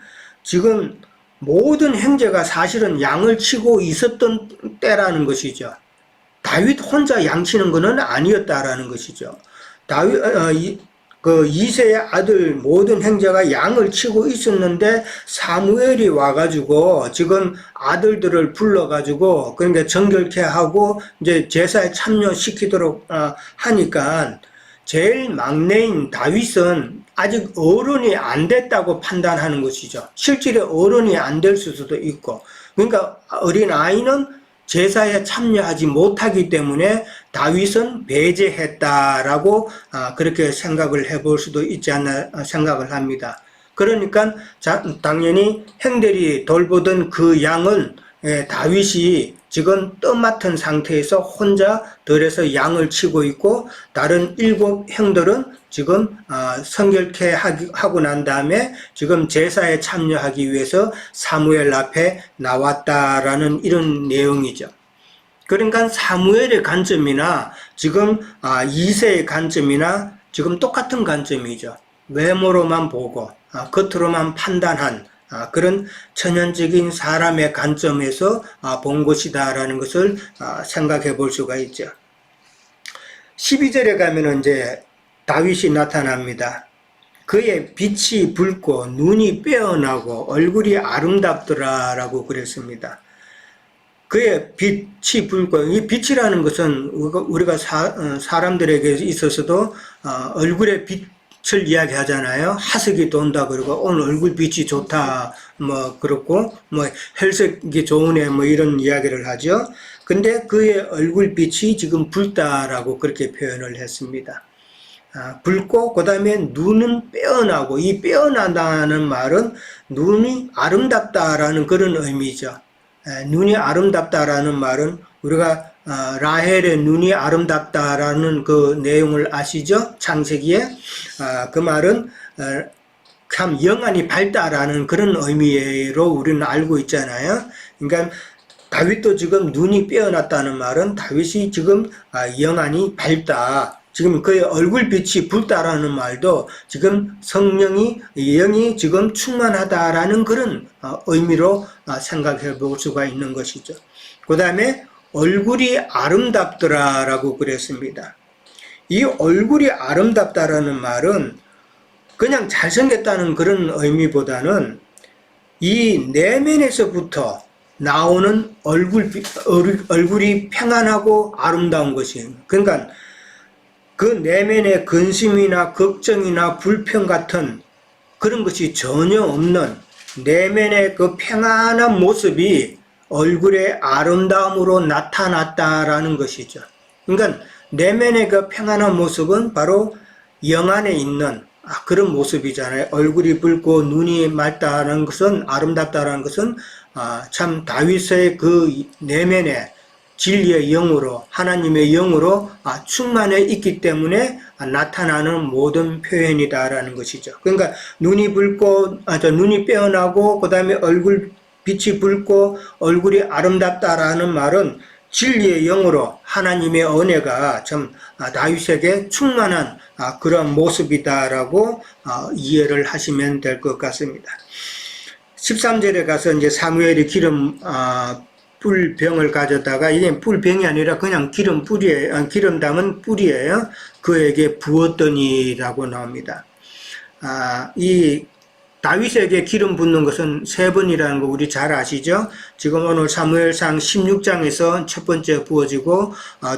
지금 모든 형제가 사실은 양을 치고 있었던 때라는 것이죠. 다윗 혼자 양치는 것은 아니었다라는 것이죠. 그 이새의 아들 모든 형제가 양을 치고 있었는데 사무엘이 와가지고 지금 아들들을 불러가지고 그러니까 정결케 하고 이제 제사에 참여시키도록 하니까 제일 막내인 다윗은 아직 어른이 안 됐다고 판단하는 것이죠. 실제로 어른이 안 될 수도 있고, 그러니까 어린 아이는 제사에 참여하지 못하기 때문에 다윗은 배제했다라고 그렇게 생각을 해볼 수도 있지 않나 생각을 합니다. 그러니까 당연히 형들이 돌보던 그 양은 다윗이 지금 떠맡은 상태에서 혼자 들에서 양을 치고 있고, 다른 7 형들은 지금 성결케 하고 난 다음에 지금 제사에 참여하기 위해서 사무엘 앞에 나왔다라는 이런 내용이죠. 그러니까 사무엘의 관점이나 지금 이새의 관점이나 지금 똑같은 관점이죠. 외모로만 보고 겉으로만 판단한 그런 천연적인 사람의 관점에서 본 것이다라는 것을 생각해 볼 수가 있죠. 12절에 가면은 이제 다윗이 나타납니다. 그의 빛이 붉고 눈이 빼어나고 얼굴이 아름답더라라고 그랬습니다. 그의 빛이 붉고, 이 빛이라는 것은 우리가 사람들에게 있어서도 얼굴의 빛을 이야기하잖아요. 하색이 돈다 그러고 오늘 얼굴 빛이 좋다 뭐 그렇고 뭐 혈색이 좋으네 뭐 이런 이야기를 하죠. 근데 그의 얼굴 빛이 지금 붉다라고 그렇게 표현을 했습니다. 붉고 그 다음에 눈은 빼어나고, 이 빼어난다는 말은 눈이 아름답다라는 그런 의미죠. 눈이 아름답다라는 말은 우리가 라헬의 눈이 아름답다라는 그 내용을 아시죠? 창세기에 그 말은 참 영안이 밝다라는 그런 의미로 우리는 알고 있잖아요. 그러니까 다윗도 지금 눈이 빼어났다는 말은 다윗이 지금 영안이 밝다, 지금 그의 얼굴빛이 붉다라는 말도 지금 영이 지금 충만하다라는 그런 의미로 생각해 볼 수가 있는 것이죠. 그 다음에 얼굴이 아름답더라라고 그랬습니다. 이 얼굴이 아름답다라는 말은 그냥 잘생겼다는 그런 의미보다는 이 내면에서부터 나오는 얼굴이 평안하고 아름다운 것이에요. 그러니까 그 내면의 근심이나 걱정이나 불평 같은 그런 것이 전혀 없는 내면의 그 평안한 모습이 얼굴의 아름다움으로 나타났다라는 것이죠. 그러니까 내면의 그 평안한 모습은 바로 영 안에 있는 그런 모습이잖아요. 얼굴이 붉고 눈이 맑다는 것은, 아름답다라는 것은 참 다윗의 그 내면에 진리의 영으로, 하나님의 영으로 충만해 있기 때문에 나타나는 모든 표현이다라는 것이죠. 그러니까 눈이 붉고, 눈이 빼어나고, 그 다음에 얼굴 빛이 붉고 얼굴이 아름답다라는 말은 진리의 영으로 하나님의 은혜가 참 다윗에게 충만한 그런 모습이다라고 이해를 하시면 될 것 같습니다. 13절에 가서 이제 사무엘이 기름 뿔병을 가져다가, 이게 뿔병이 아니라 그냥 기름 뿌리예요. 기름 담은 뿔이에요. 그에게 부었더니라고 나옵니다. 이 다윗에게 기름 붓는 것은 세 번이라는 거 우리 잘 아시죠? 지금 오늘 사무엘상 16장에서 첫 번째 부어지고,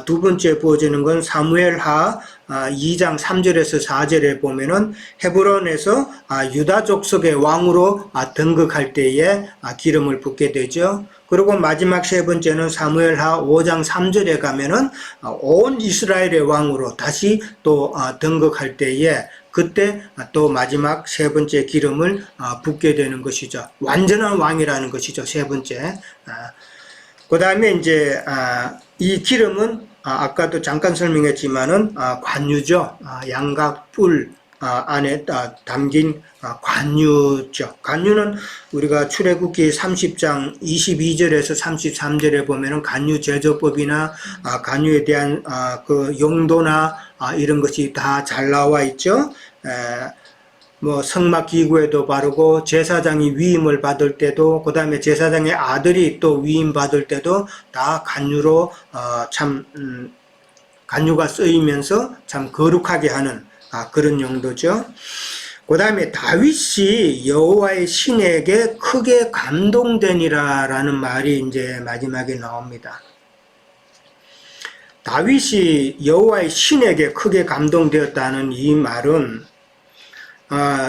두 번째 부어지는 건 사무엘하 2장 3절에서 4절에 보면은 헤브론에서 유다 족속의 왕으로 등극할 때에 기름을 붓게 되죠. 그리고 마지막 세 번째는 사무엘하 5장 3절에 가면은 온 이스라엘의 왕으로 다시 또 등극할 때에 그때 또 마지막 세 번째 기름을 붓게 되는 것이죠. 완전한 왕이라는 것이죠. 세 번째. 그 다음에 이제 이 기름은 아까도 잠깐 설명했지만은 관유죠. 양각 뿔 안에 담긴 관유죠. 관유는 우리가 출애굽기 30장 22절에서 33절에 보면은 관유 제조법이나 관유에 대한 그 용도나 이런 것이 다 잘 나와 있죠. 뭐 성막 기구에도 바르고 제사장이 위임을 받을 때도, 그 다음에 제사장의 아들이 또 위임 받을 때도 다 관유로 참 관유가 쓰이면서 참 거룩하게 하는 그런 용도죠. 그 다음에 다윗이 여호와의 신에게 크게 감동되니라라는 말이 이제 마지막에 나옵니다. 다윗이 여호와의 신에게 크게 감동되었다는 이 말은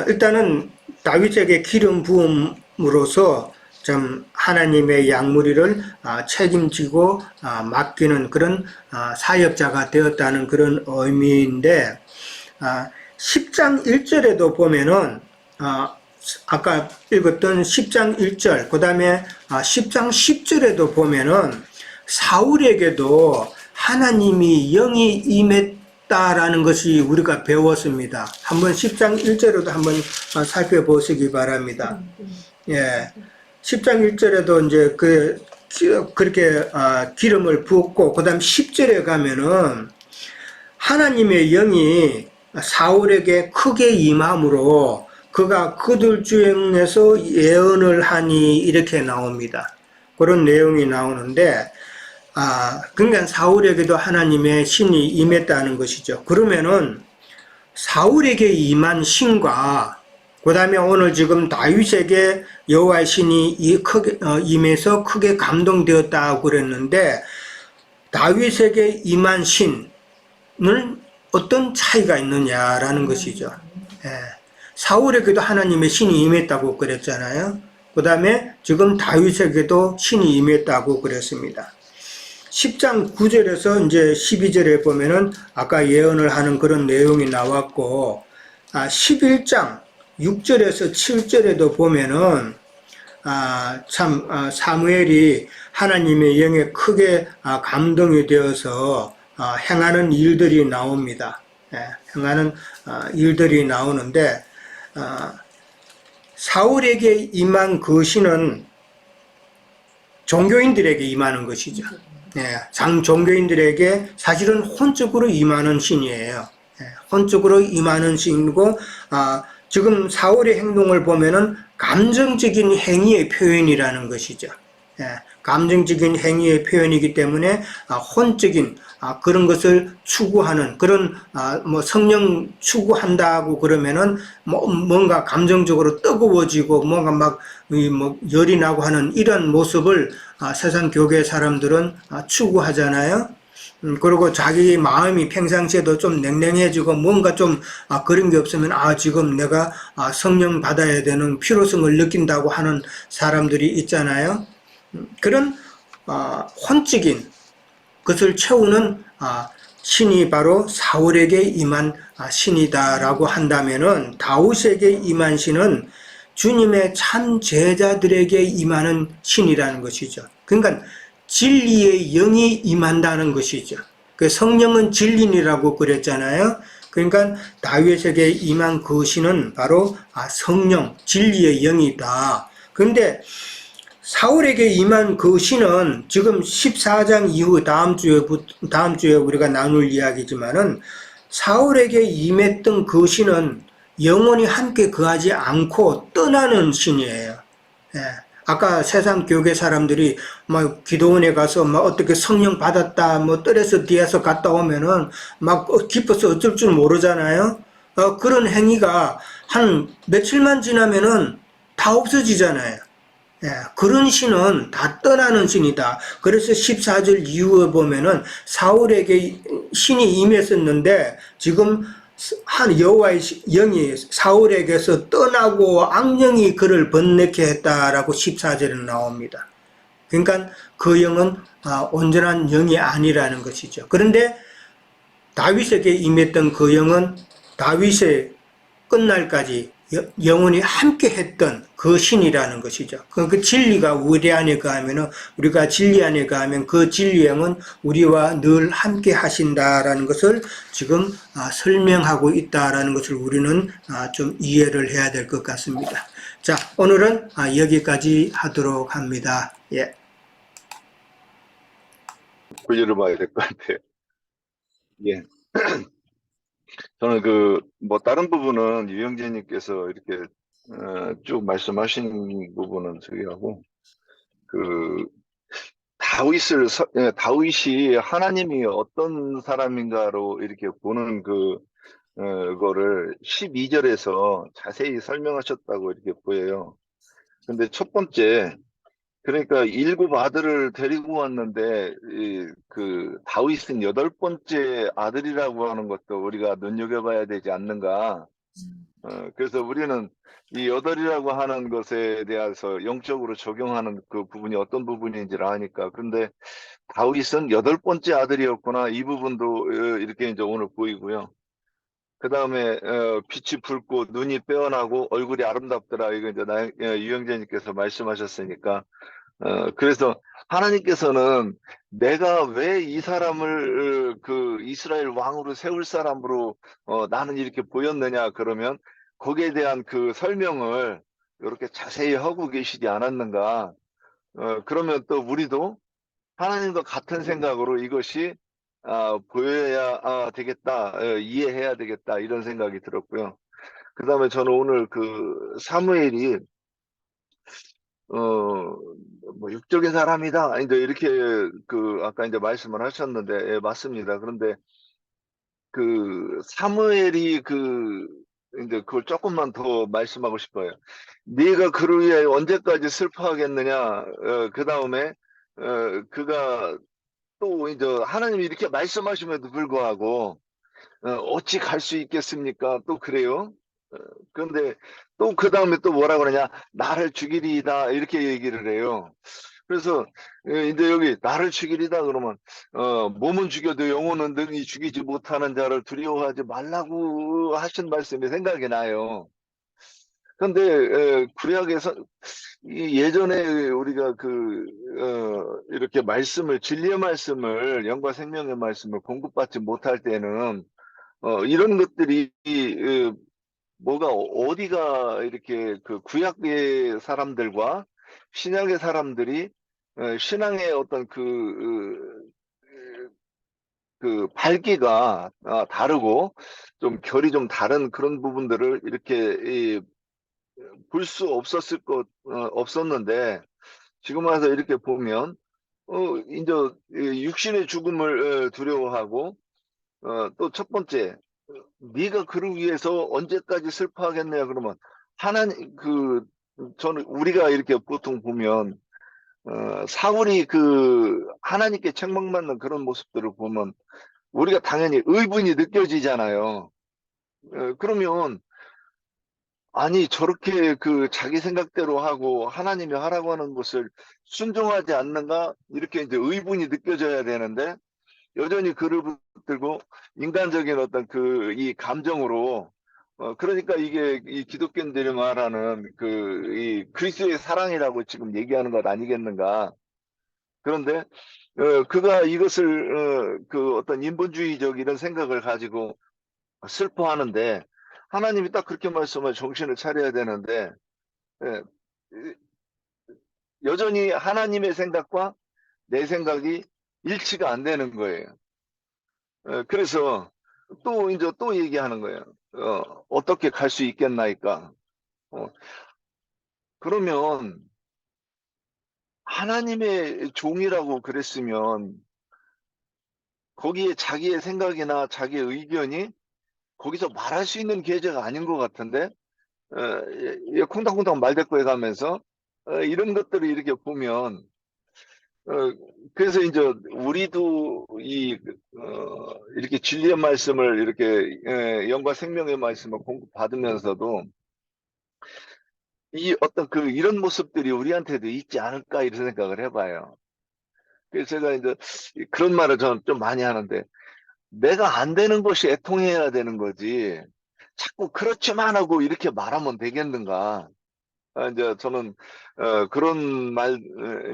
일단은 다윗에게 기름 부음으로써 좀 하나님의 양무리를 책임지고 맡기는 그런 사역자가 되었다는 그런 의미인데, 10장 1절에도 보면은 아까 읽었던 10장 1절, 그 다음에 10장 10절에도 보면은 사울에게도 하나님이 영이 임했다라는 것이 우리가 배웠습니다. 한번 10장 1절에도 한번 살펴보시기 바랍니다. 예. 10장 1절에도 이제 그렇게 기름을 부었고, 그 다음 10절에 가면은 하나님의 영이 사울에게 크게 임함으로 그가 그들 중에서 예언을 하니 이렇게 나옵니다. 그런 내용이 나오는데, 그러니까 사울에게도 하나님의 신이 임했다는 것이죠. 그러면은 사울에게 임한 신과 그 다음에 오늘 지금 다윗에게 여호와의 신이 크게 임해서 크게 감동되었다고 그랬는데, 다윗에게 임한 신은 어떤 차이가 있느냐라는 것이죠. 예. 사울에게도 하나님의 신이 임했다고 그랬잖아요. 그 다음에 지금 다윗에게도 신이 임했다고 그랬습니다. 10장 9절에서 이제 12절에 보면은 아까 예언을 하는 그런 내용이 나왔고, 11장 6절에서 7절에도 보면은 참 사무엘이 하나님의 영에 크게 감동이 되어서 행하는 일들이 나옵니다. 행하는 일들이 나오는데, 사울에게 임한 그 신은 종교인들에게 임하는 것이죠. 종교인들에게 사실은 혼적으로 임하는 신이에요. 혼적으로 임하는 신이고, 지금 사울의 행동을 보면은 감정적인 행위의 표현이라는 것이죠. 감정적인 행위의 표현이기 때문에 혼적인 그런 것을 추구하는 그런 뭐 성령 추구한다고 그러면은 뭔가 감정적으로 뜨거워지고 뭔가 막 열이 나고 하는 이런 모습을 세상 교계 사람들은 추구하잖아요. 그리고 자기 마음이 평상시에도 좀 냉랭해지고 뭔가 좀 그런 게 없으면 지금 내가 성령 받아야 되는 필요성을 느낀다고 하는 사람들이 있잖아요. 그런 혼적인 것을 채우는 신이 바로 사울에게 임한 신이다라고 한다면은, 다윗에게 임한 신은 주님의 참 제자들에게 임하는 신이라는 것이죠. 그러니까 진리의 영이 임한다는 것이죠. 그 성령은 진리니라고 그랬잖아요. 그러니까 다윗에게 임한 그 신은 바로 성령, 진리의 영이다. 그런데 사울에게 임한 그 신은 지금 14장 이후 다음 주에 우리가 나눌 이야기지만은 사울에게 임했던 그 신은 영원히 함께 거하지 않고 떠나는 신이에요. 예. 아까 세상 교계 사람들이 막 기도원에 가서 막 어떻게 성령 받았다, 뭐 떨에서 뒤에서 갔다 오면은 막 기뻐서 어쩔 줄 모르잖아요. 그런 행위가 한 며칠만 지나면은 다 없어지잖아요. 예, 그런 신은 다 떠나는 신이다. 그래서 14절 이후에 보면은 사울에게 신이 임했었는데 지금 한 여호와의 영이 사울에게서 떠나고 악령이 그를 번뇌케 했다라고 14절에 나옵니다. 그러니까 그 영은 온전한 영이 아니라는 것이죠. 그런데 다윗에게 임했던 그 영은 다윗의 끝날까지 영원히 함께 했던 그 신이라는 것이죠. 그 진리가 우리 안에 거하면 우리가 진리 안에 거하면 그 진리 영은 우리와 늘 함께 하신다라는 것을 지금 설명하고 있다라는 것을 우리는 좀 이해를 해야 될 것 같습니다. 자, 오늘은 여기까지 하도록 합니다. 예. 분류를 봐야 될 것 같아요. 예. 저는 뭐 다른 부분은 유영재님께서 이렇게 쭉 말씀하신 부분은 저기 하고, 그 다윗이 하나님이 어떤 사람인가로 이렇게 보는 거를 12절에서 자세히 설명하셨다고 이렇게 보여요. 근데 첫 번째, 그러니까 일곱 아들을 데리고 왔는데 다윗은 여덟 번째 아들이라고 하는 것도 우리가 눈여겨봐야 되지 않는가. 그래서 우리는 이 여덟이라고 하는 것에 대해서 영적으로 적용하는 그 부분이 어떤 부분인지를 아니까. 근데 다윗은 여덟 번째 아들이었구나. 이 부분도 이렇게 이제 오늘 보이고요. 그 다음에 빛이 붉고 눈이 빼어나고 얼굴이 아름답더라. 이거 이제 유영재님께서 말씀하셨으니까. 그래서 하나님께서는 내가 왜 이 사람을 그 이스라엘 왕으로 세울 사람으로 나는 이렇게 보였느냐 그러면 거기에 대한 그 설명을 이렇게 자세히 하고 계시지 않았는가. 그러면 또 우리도 하나님과 같은 생각으로 이것이 보여야 되겠다, 이해해야 되겠다 이런 생각이 들었고요. 그 다음에 저는 오늘 사무엘이 뭐 육적인 사람이다. 이제 이렇게 아까 이제 말씀을 하셨는데, 예, 맞습니다. 그런데 사무엘이 이제 그걸 조금만 더 말씀하고 싶어요. 네가 그를 위해 언제까지 슬퍼하겠느냐. 그 다음에 그가 또 이제 하나님이 이렇게 말씀하심에도 불구하고 어찌 갈 수 있겠습니까? 또 그래요. 그런데 또 그 다음에 또 뭐라 그러냐, 나를 죽이리이다 이렇게 얘기를 해요. 그래서 이제 여기 나를 죽이리다 그러면 몸은 죽여도 영혼은 능히 죽이지 못하는 자를 두려워하지 말라고 하신 말씀이 생각이 나요. 그런데 구약에서 예전에 우리가 이렇게 진리의 말씀을, 영과 생명의 말씀을 공급받지 못할 때는 이런 것들이 뭐가 어디가 이렇게 구약의 사람들과 신약의 사람들이 신앙의 어떤 밝기가 다르고 좀 결이 좀 다른 그런 부분들을 이렇게 볼 수 없었는데 지금 와서 이렇게 보면 이제 육신의 죽음을 두려워하고 또 첫 번째, 네가 그를 위해서 언제까지 슬퍼하겠냐 그러면 하나님 저는 우리가 이렇게 보통 보면 사울이 하나님께 책망받는 그런 모습들을 보면 우리가 당연히 의분이 느껴지잖아요. 그러면 아니 저렇게 자기 생각대로 하고 하나님이 하라고 하는 것을 순종하지 않는가 이렇게 이제 의분이 느껴져야 되는데 여전히 그를 붙들고 인간적인 어떤 이 감정으로 그러니까 이게 이 기독교인들이 말하는 이 그리스도의 사랑이라고 지금 얘기하는 것 아니겠는가. 그런데 그가 이것을 어떤 인본주의적 이런 생각을 가지고 슬퍼하는데 하나님이 딱 그렇게 말씀을 정신을 차려야 되는데 예, 여전히 하나님의 생각과 내 생각이 일치가 안 되는 거예요. 그래서 또 이제 또 얘기하는 거예요. 어떻게 갈 수 있겠나이까? 어, 그러면 하나님의 종이라고 그랬으면 거기에 자기의 생각이나 자기의 의견이 거기서 말할 수 있는 계제가 아닌 것 같은데, 콩닥콩닥 말대꾸해 가면서 이런 것들을 이렇게 보면, 어, 그래서 이제 우리도 이렇게 진리의 말씀을 이렇게 영과 생명의 말씀을 공급받으면서도 이 어떤 이런 모습들이 우리한테도 있지 않을까 이런 생각을 해봐요. 그래서 제가 이제 그런 말을 저는 좀 많이 하는데, 내가 안 되는 것이 애통해야 되는 거지. 자꾸 그렇지만 하고 이렇게 말하면 되겠는가. 이제 저는,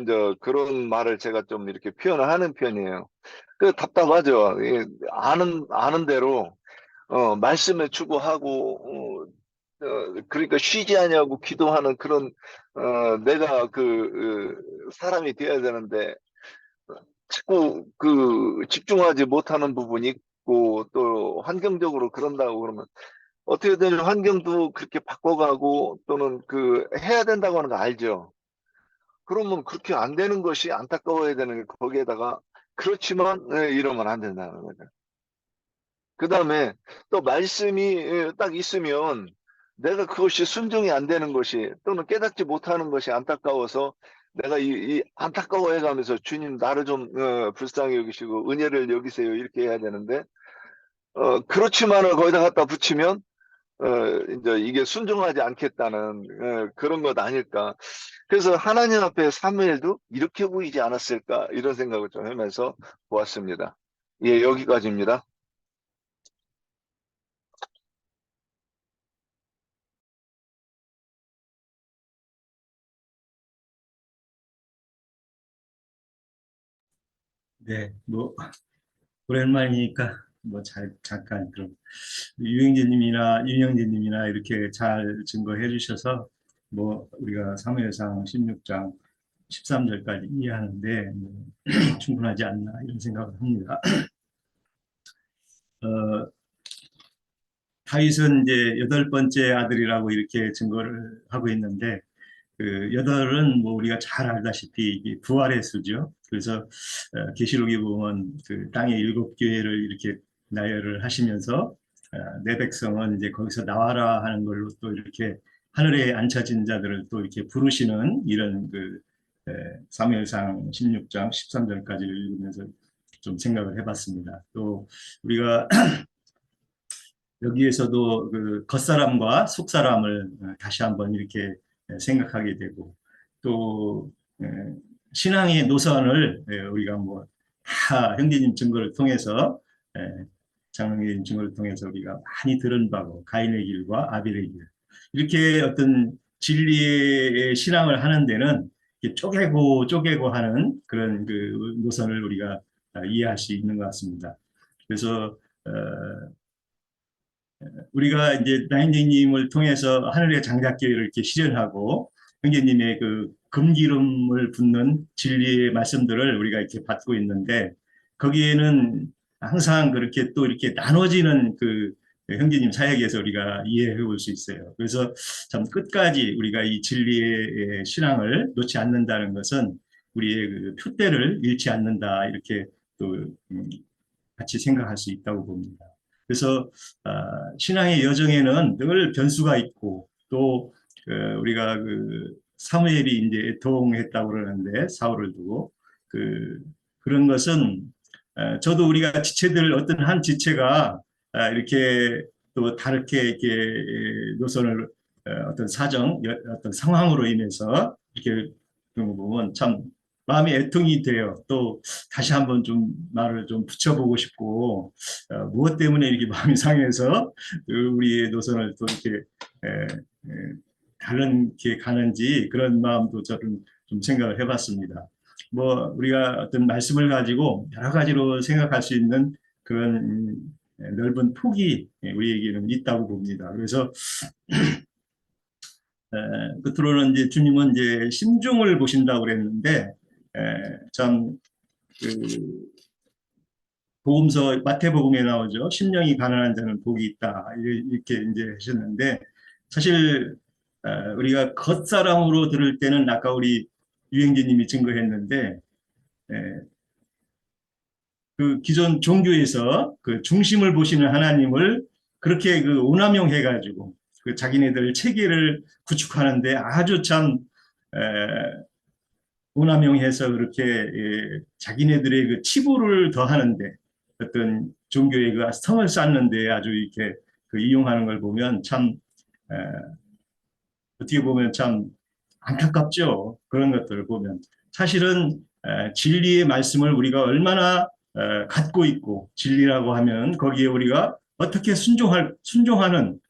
이제 그런 말을 제가 좀 이렇게 표현을 하는 편이에요. 그 답답하죠. 아는 대로, 말씀에 추구하고, 그러니까 쉬지 아니하고 기도하는 그런, 내가 사람이 되어야 되는데, 자꾸 집중하지 못하는 부분이 있고, 또 환경적으로 그런다고 그러면, 어떻게든 환경도 그렇게 바꿔가고, 또는 해야 된다고 하는 거 알죠? 그러면 그렇게 안 되는 것이 안타까워야 되는 게 거기에다가, 그렇지만, 이러면 안 된다는 거죠. 그 다음에 또 말씀이 딱 있으면 내가 그것이 순종이 안 되는 것이 또는 깨닫지 못하는 것이 안타까워서 내가 이 안타까워해 가면서 주님 나를 좀 불쌍히 여기시고 은혜를 여기세요 이렇게 해야 되는데 그렇지만을 거기다 갖다 붙이면 이제 이게 순종하지 않겠다는 그런 것 아닐까. 그래서 하나님 앞에 사무엘도 이렇게 보이지 않았을까 이런 생각을 좀 하면서 보았습니다. 예, 여기까지입니다. 네, 뭐 오랜만이니까 뭐 잠깐 그럼 유영재님이나 윤영재님이나 이렇게 잘 증거해 주셔서 뭐 우리가 사무엘상 16장 13절까지 이해하는데 뭐 충분하지 않나 이런 생각을 합니다. 어, 다윗은 이제 여덟 번째 아들이라고 이렇게 증거를 하고 있는데 그 여덟은 뭐 우리가 잘 알다시피 이게 부활의 수죠. 그래서 계시록에 보면 그 땅의 일곱 교회를 이렇게 나열을 하시면서 내 백성은 이제 거기서 나와라 하는 걸로 또 이렇게 하늘에 앉혀진 자들을 또 이렇게 부르시는 이런 사무엘상 16장 13절까지를 읽으면서 좀 생각을 해봤습니다. 또 우리가 여기에서도 그 겉사람과 속사람을 다시 한번 이렇게 생각하게 되고 또 신앙의 노선을 우리가 뭐 다 형제님 증거를 통해서 장로님 증거를 통해서 우리가 많이 들은 바고 가인의 길과 아벨의 길 이렇게 어떤 진리의 신앙을 하는 데는 쪼개고 쪼개고 하는 그런 그 노선을 우리가 이해할 수 있는 것 같습니다. 그래서 우리가 이제 나인님을 통해서 하늘의 장작기회를 이렇게 실현하고 형제님의 그 금기름을 붓는 진리의 말씀들을 우리가 이렇게 받고 있는데 거기에는 항상 그렇게 또 이렇게 나눠지는 그 형제님 사역에서 우리가 이해해 볼 수 있어요. 그래서 참 끝까지 우리가 이 진리의 신앙을 놓지 않는다는 것은 우리의 그 표대를 잃지 않는다 이렇게 또 같이 생각할 수 있다고 봅니다. 그래서 신앙의 여정에는 늘 변수가 있고 또 우리가 그 사무엘이 이제 애통했다고 그러는데 사울을 두고 그런 것은 저도 우리가 지체들 어떤 한 지체가 이렇게 또 다르게 이렇게 노선을 어떤 사정 어떤 상황으로 인해서 이렇게 그런 거 보면 참 마음이 애통이 돼요. 또 다시 한번 좀 말을 좀 붙여보고 싶고 무엇 때문에 이렇게 마음이 상해서 우리의 노선을 또 이렇게 다른 게 가는지 그런 마음도 저는 좀 생각을 해봤습니다. 뭐 우리가 어떤 말씀을 가지고 여러 가지로 생각할 수 있는 그런 넓은 폭이 우리에게는 있다고 봅니다. 그래서 끝으로는 이제 주님은 이제 심중을 보신다고 그랬는데, 참, 그, 복음서 마태복음에 나오죠. 심령이 가난한 자는 복이 있다. 이렇게 이제 하셨는데, 사실, 우리가 겉사람으로 들을 때는 아까 우리 유행진님이 증거했는데, 에, 그 기존 종교에서 그 중심을 보시는 하나님을 그렇게 그 오남용해가지고 그 자기네들 체계를 구축하는데 아주 참 오남용해서 그렇게 자기네들의 그 치부를 더하는데 어떤 종교의 그 성을 쌓는데 아주 이렇게 그 이용하는 걸 보면 참 에, 어떻게 보면 참 안타깝죠. 그런 것들을 보면 사실은 진리의 말씀을 우리가 얼마나 갖고 있고 진리라고 하면 거기에 우리가 어떻게 순종하는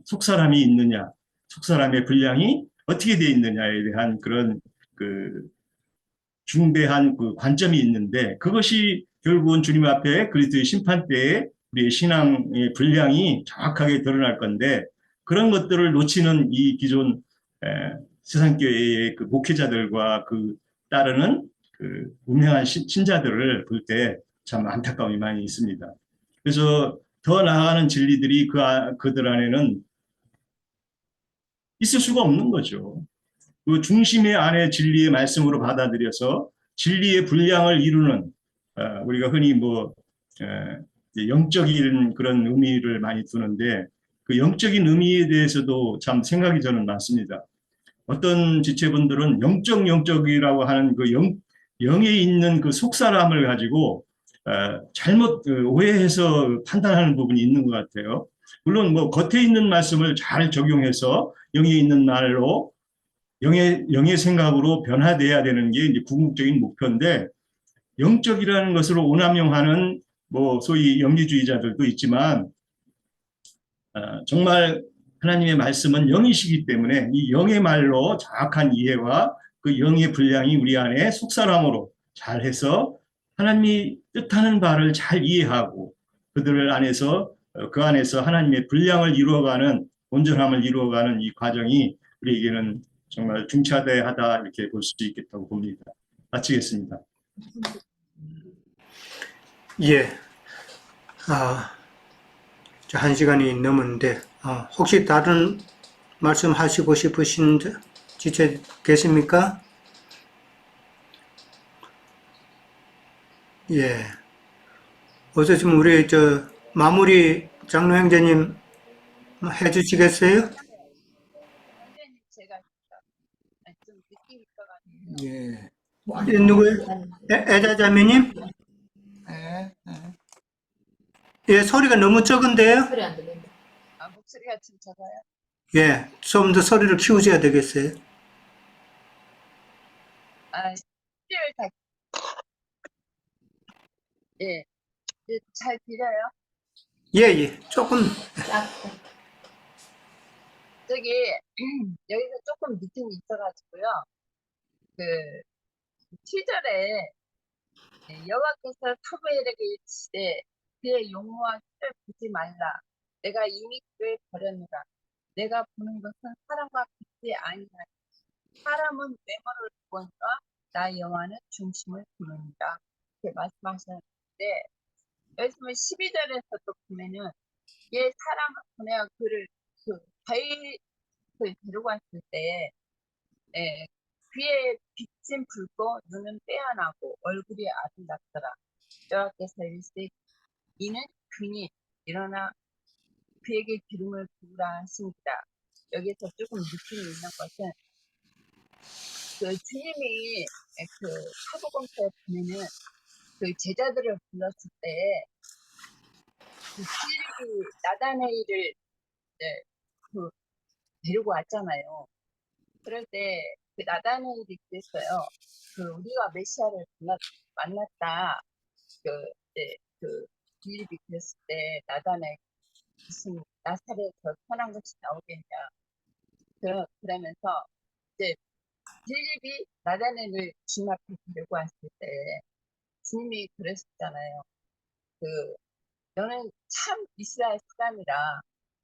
속사람이 있느냐, 속사람의 분량이 어떻게 되어 있느냐에 대한 그런 그 중대한 그 관점이 있는데 그것이 결국은 주님 앞에 그리스도의 심판 때에 우리의 신앙의 분량이 정확하게 드러날 건데 그런 것들을 놓치는 이 기존 세상교회의 그 목회자들과 그 따르는 그 운명한 신자들을 볼 때 참 안타까움이 많이 있습니다. 그래서 더 나아가는 진리들이 그들 안에는 있을 수가 없는 거죠. 그 중심의 안에 진리의 말씀으로 받아들여서 진리의 분량을 이루는 우리가 흔히 뭐 영적인 그런 의미를 많이 두는데 그 영적인 의미에 대해서도 참 생각이 저는 많습니다. 어떤 지체분들은 영적이라고 하는 그 영에 있는 그 속사람을 가지고 잘못 오해해서 판단하는 부분이 있는 것 같아요. 물론 뭐 겉에 있는 말씀을 잘 적용해서 영에 있는 말로 영의 생각으로 변화돼야 되는 게 이제 궁극적인 목표인데 영적이라는 것으로 오남용하는 뭐 소위 영리주의자들도 있지만 정말 하나님의 말씀은 영이시기 때문에 이 영의 말로 정확한 이해와 그 영의 분량이 우리 안에 속사람으로 잘해서 하나님이 뜻하는 바를 잘 이해하고 그들을 안에서 그 안에서 하나님의 분량을 이루어가는 온전함을 이루어가는 이 과정이 우리에게는 정말 중차대하다 이렇게 볼 수 있겠다고 봅니다. 마치겠습니다. 예. 아, 1시간이 넘었는데, 혹시 다른 말씀 하시고 싶으신 지체 계십니까? 예. 어쨌든 우리 마무리 장로 형제님 해주시겠어요? 제가 좀 느낌이 있어가지고. 예. 누구예요? 애자자매님? 네. 예, 소리가 너무 적은데요? 소리 안 들린다. 목소리가 좀 작아요. 예, 좀 더 소리를 키우셔야 되겠어요. 소리를 다, 예, 잘 들려요? 예, 예, 조금, 작다. 저기, 여기서 조금 미팅이 있어가지고요. 그, 7절에, 여호와께서 사무엘에게 이르시되 그의 용모와 키를 보지 말라. 내가 이미 그를 버렸노라. 내가 보는 것은 사람과 같지 아니하니 사람은 외모를 보니까 나 여호와는 중심을 보느니라. 이렇게 말씀하셨는데 여기 보면 12절에서도 보면은 얘 사람을 보내어 그를 다윗을 데려갔을 때 귀에 빛은 붉고 눈은 빼어나고 얼굴이 아름답더라. 여호와께서 이르시되 이는 그니 일어나 그에게 기름을 부으라 하십니다. 여기서 조금 느낌이 있는 것은 그 주님이 그 사복음서에 보면은 그 제자들을 불렀을 때 그 필립이 나다나엘을 그 데리고 왔잖아요. 그럴 때 그 나다나엘이 그랬어요. 그 우리가 메시아를 만났다. 그 필립이 그랬을 때 나다나엘 무슨 나사렛에서 선한 것이 나오겠냐. 그러면서 이제 필립이 나다나엘을 주님 앞에 데리고 왔을 때 주님이 그랬었잖아요. 너는 참 이스라엘 사람이라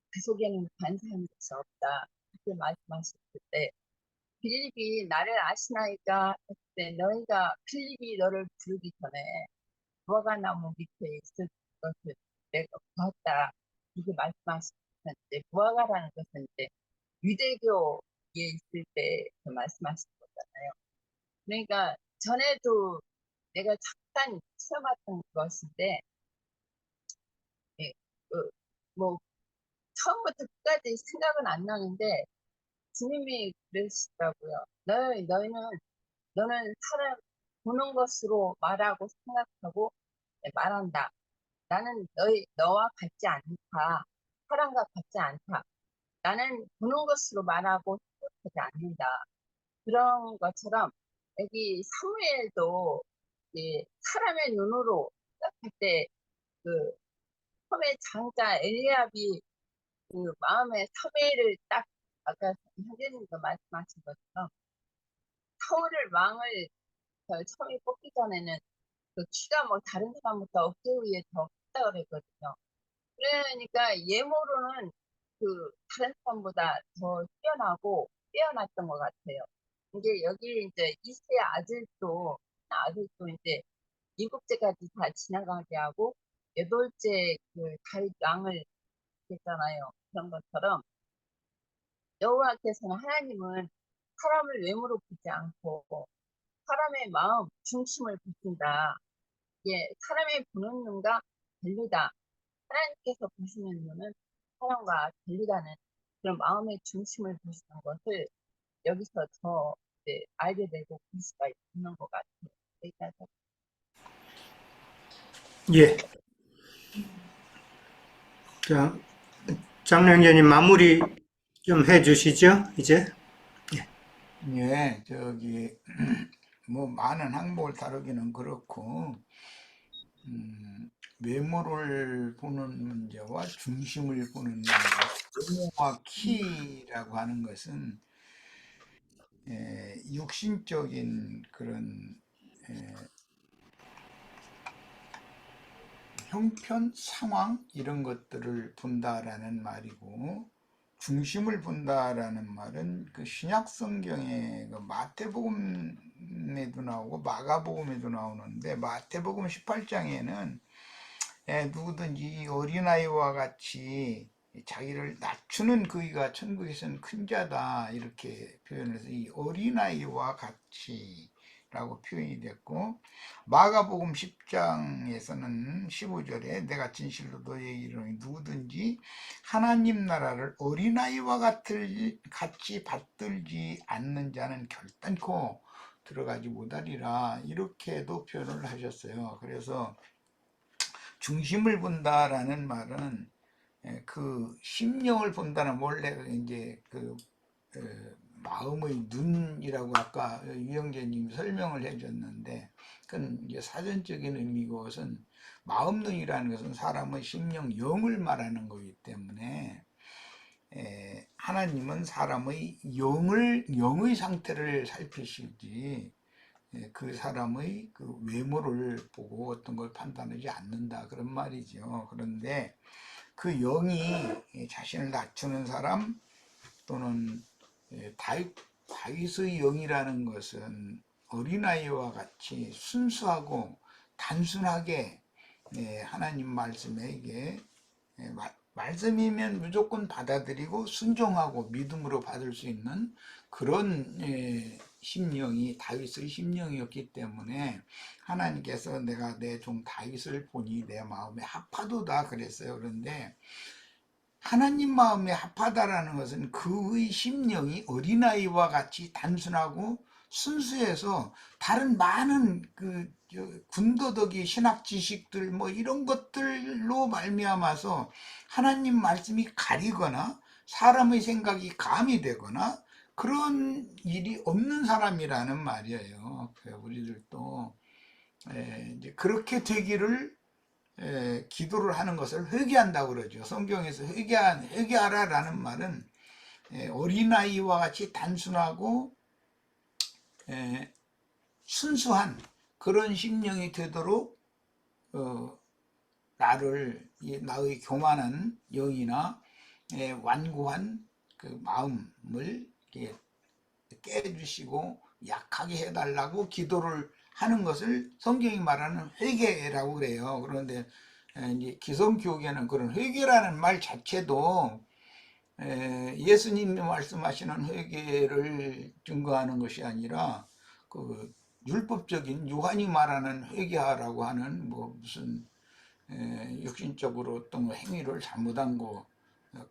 그 속에는 반사하는 것이 없다. 그렇게 말씀하셨을 때 필립이 나를 아시나이까 했을 때 너희가 필립이 너를 부르기 전에 무화과 나무 밑에 있을 것을 내가 보았다. 이렇게 말씀하셨는데 무화과라는 것은 이제 유대교에 있을 때 그 말씀하신 거잖아요. 그러니까 전에도 내가 잠깐 체험했던 것인데 예, 뭐 처음부터 끝까지 생각은 안 나는데 주님이 그러시더라고요. 너는 사람 보는 것으로 말하고 생각하고 말한다. 나는 너와 같지 않다. 사람과 같지 않다. 나는 보는 것으로 말하고 생각하지 않는다. 그런 것처럼 여기 사무엘도 사람의 눈으로 생각할 때 그 처음에 장자 엘리압이 그 마음에 사무엘을 딱 아까 형제님도 말씀하신 것처럼 사울을 왕을 처음에 뽑기 전에는 그 키가 뭐 다른 사람보다 어깨 위에 더 크다 그랬거든요. 그러니까 예모로는 그 다른 사람보다 더 뛰어났던 것 같아요. 이제 여기 이제 이세 아들도 이제 일곱째까지 다 지나가게 하고 여덟째 그 다윗 왕을 했잖아요. 그런 것처럼 여호와께서는 하나님은 사람을 외모로 보지 않고 사람의 마음 중심을 보신다. 예, 사람의 보는 눈과 달리다. 하나님께서 보시는 눈은 사람과 달리다는 그런 마음의 중심을 보시는 것을 여기서 더 알게 되고 볼 수가 있는 것 같아요. 여기까지. 예. 자, 장량전님 마무리 좀 해주시죠, 이제. 예, 뭐, 많은 항목을 다루기는 그렇고, 외모를 보는 문제와 중심을 보는 문제, 외모와 키라고 하는 것은, 육신적인 그런, 형편, 상황, 이런 것들을 본다라는 말이고, 중심을 본다라는 말은 그 신약 성경에 그 마태복음에도 나오고 마가복음에도 나오는데 마태복음 18장에는 누구든지 어린아이와 같이 자기를 낮추는 그이가 천국에서는 큰 자다 이렇게 표현해서 이 어린아이와 같이 라고 표현이 됐고 마가복음 10장에서는 15절에 내가 진실로 너희에게 이르노니 누구든지 하나님 나라를 어린아이와 같이 받들지 않는 자는 결단코 들어가지 못하리라 이렇게도 표현을 하셨어요. 그래서 중심을 본다라는 말은 그 심령을 본다는 원래 이제 그 마음의 눈이라고 아까 유영재님 설명을 해줬는데 그건 이제 사전적인 의미고 그것은 마음 눈이라는 것은 사람의 심령 영을 말하는 거기 때문에 하나님은 사람의 영의 상태를 살피시지 그 사람의 그 외모를 보고 어떤 걸 판단하지 않는다 그런 말이죠. 그런데 그 영이 자신을 낮추는 사람 또는 다윗의 영이라는 것은 어린아이와 같이 순수하고 단순하게 하나님 말씀에 이게 말씀이면 무조건 받아들이고 순종하고 믿음으로 받을 수 있는 그런 심령이 다윗의 심령이었기 때문에 하나님께서 내가 내 종 다윗을 보니 내 마음에 합하도다 그랬어요. 그런데 하나님 마음에 합하다라는 것은 그의 심령이 어린아이와 같이 단순하고 순수해서 다른 많은 그 군더더기 신학 지식들 뭐 이런 것들로 말미암아서 하나님 말씀이 가리거나 사람의 생각이 가미되거나 그런 일이 없는 사람이라는 말이에요. 우리들도 이제 그렇게 되기를 기도를 하는 것을 회개한다고 그러죠. 성경에서 회개하라라는 말은 어린아이와 같이 단순하고 순수한 그런 심령이 되도록 나의 교만한 영이나 완고한 그 마음을 이렇게 깨주시고 약하게 해달라고 기도를 하는 것을 성경이 말하는 회개라고 그래요. 그런데 이제 기성교계는 그런 회개라는 말 자체도 예수님이 말씀하시는 회개를 증거하는 것이 아니라 그 율법적인 요한이 말하는 회개하라고 하는 뭐 무슨 육신적으로 어떤 행위를 잘못한 거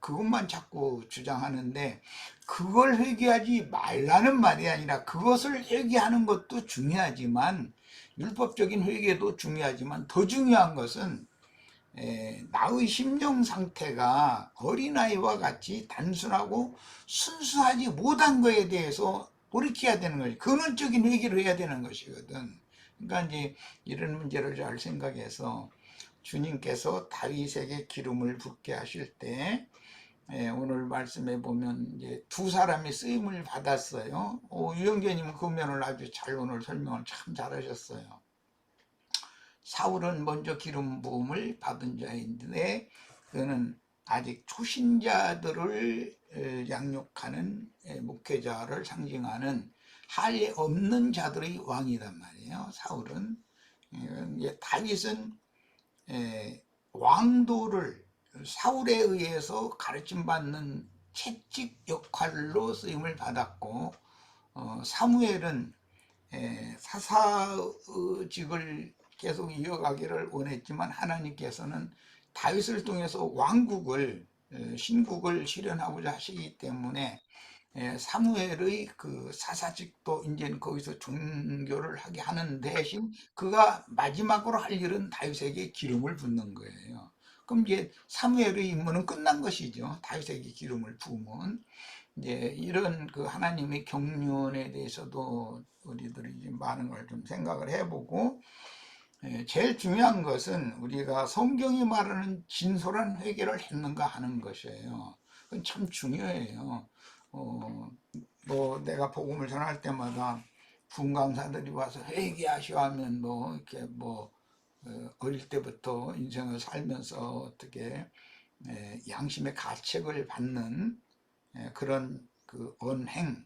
그것만 자꾸 주장하는데, 그걸 회개하지 말라는 말이 아니라 그것을 회개하는 것도 중요하지만, 율법적인 회개도 중요하지만 더 중요한 것은 나의 심령 상태가 어린아이와 같이 단순하고 순수하지 못한 거에 대해서 돌이켜야 되는 거지. 근원적인 회개를 해야 되는 것이거든. 그러니까 이제 이런 문제를 잘 생각해서 주님께서 다윗에게 기름을 붓게 하실 때 오늘 말씀에 보면 이제 두 사람이 쓰임을 받았어요. 유영재님은 그 면을 아주 잘 오늘 설명을 참 잘하셨어요. 사울은 먼저 기름 부음을 받은 자인데 그는 아직 초신자들을 양육하는 목회자를 상징하는 할례 없는 자들의 왕이란 말이에요. 사울은. 다윗은 왕도를 사울에 의해서 가르침받는 채찍 역할로 쓰임을 받았고, 사무엘은 사사직을 계속 이어가기를 원했지만 하나님께서는 다윗을 통해서 왕국을 신국을 실현하고자 하시기 때문에 사무엘의 그 사사직도 이제는 거기서 종교를 하게 하는 대신 그가 마지막으로 할 일은 다윗에게 기름을 붓는 거예요. 그럼 이제 사무엘의 임무는 끝난 것이죠. 다윗에게 기름을 부으면. 이제 이런 그 하나님의 경륜에 대해서도 우리들이 많은 걸 좀 생각을 해보고, 제일 중요한 것은 우리가 성경이 말하는 진솔한 회개를 했는가 하는 것이에요. 그건 참 중요해요. 뭐 내가 복음을 전할 때마다 부흥 강사들이 와서 회개하시오 하면 뭐 이렇게 뭐 어릴 때부터 인생을 살면서 어떻게 양심의 가책을 받는 그런 그 언행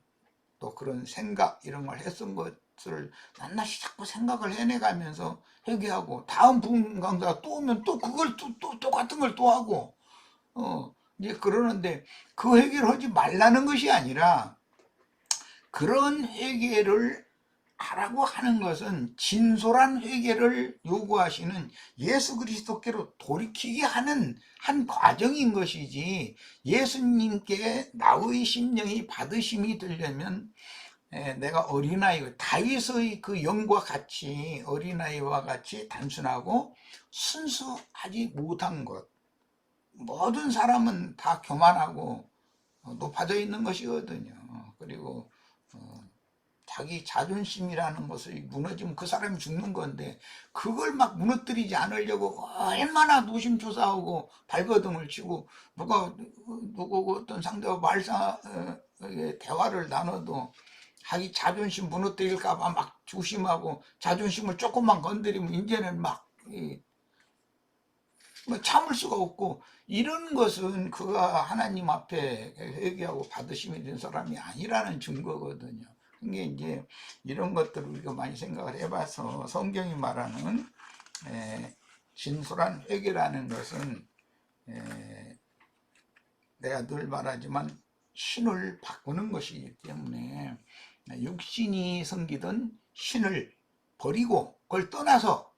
또 그런 생각 이런 걸 했던 것을 낱낱이 자꾸 생각을 해내가면서 회개하고, 다음 부흥 강사가 또 오면 또 그걸 또 똑같은 걸 또 하고 이제 그러는데, 그 회개를 하지 말라는 것이 아니라 그런 회개를 하라고 하는 것은 진솔한 회개를 요구하시는 예수 그리스도께로 돌이키게 하는 한 과정인 것이지, 예수님께 나의 심령이 받으심이 되려면 내가 어린아이, 다윗의 그 영과 같이 어린아이와 같이 단순하고 순수하지 못한 것. 모든 사람은 다 교만하고 높아져 있는 것이거든요. 그리고 자기 자존심이라는 것이 무너지면 그 사람이 죽는 건데, 그걸 막 무너뜨리지 않으려고 얼마나 노심초사하고 발버둥을 치고, 누구 어떤 상대와 대화를 나눠도 자기 자존심 무너뜨릴까봐 막 조심하고, 자존심을 조금만 건드리면 이제는 막 참을 수가 없고, 이런 것은 그가 하나님 앞에 회개하고 받으심이 된 사람이 아니라는 증거거든요. 그게 이제 이런 것들을 우리가 많이 생각을 해봐서 성경이 말하는 진솔한 회개라는 것은 내가 늘 말하지만 신을 바꾸는 것이기 때문에, 육신이 섬기던 신을 버리고 그걸 떠나서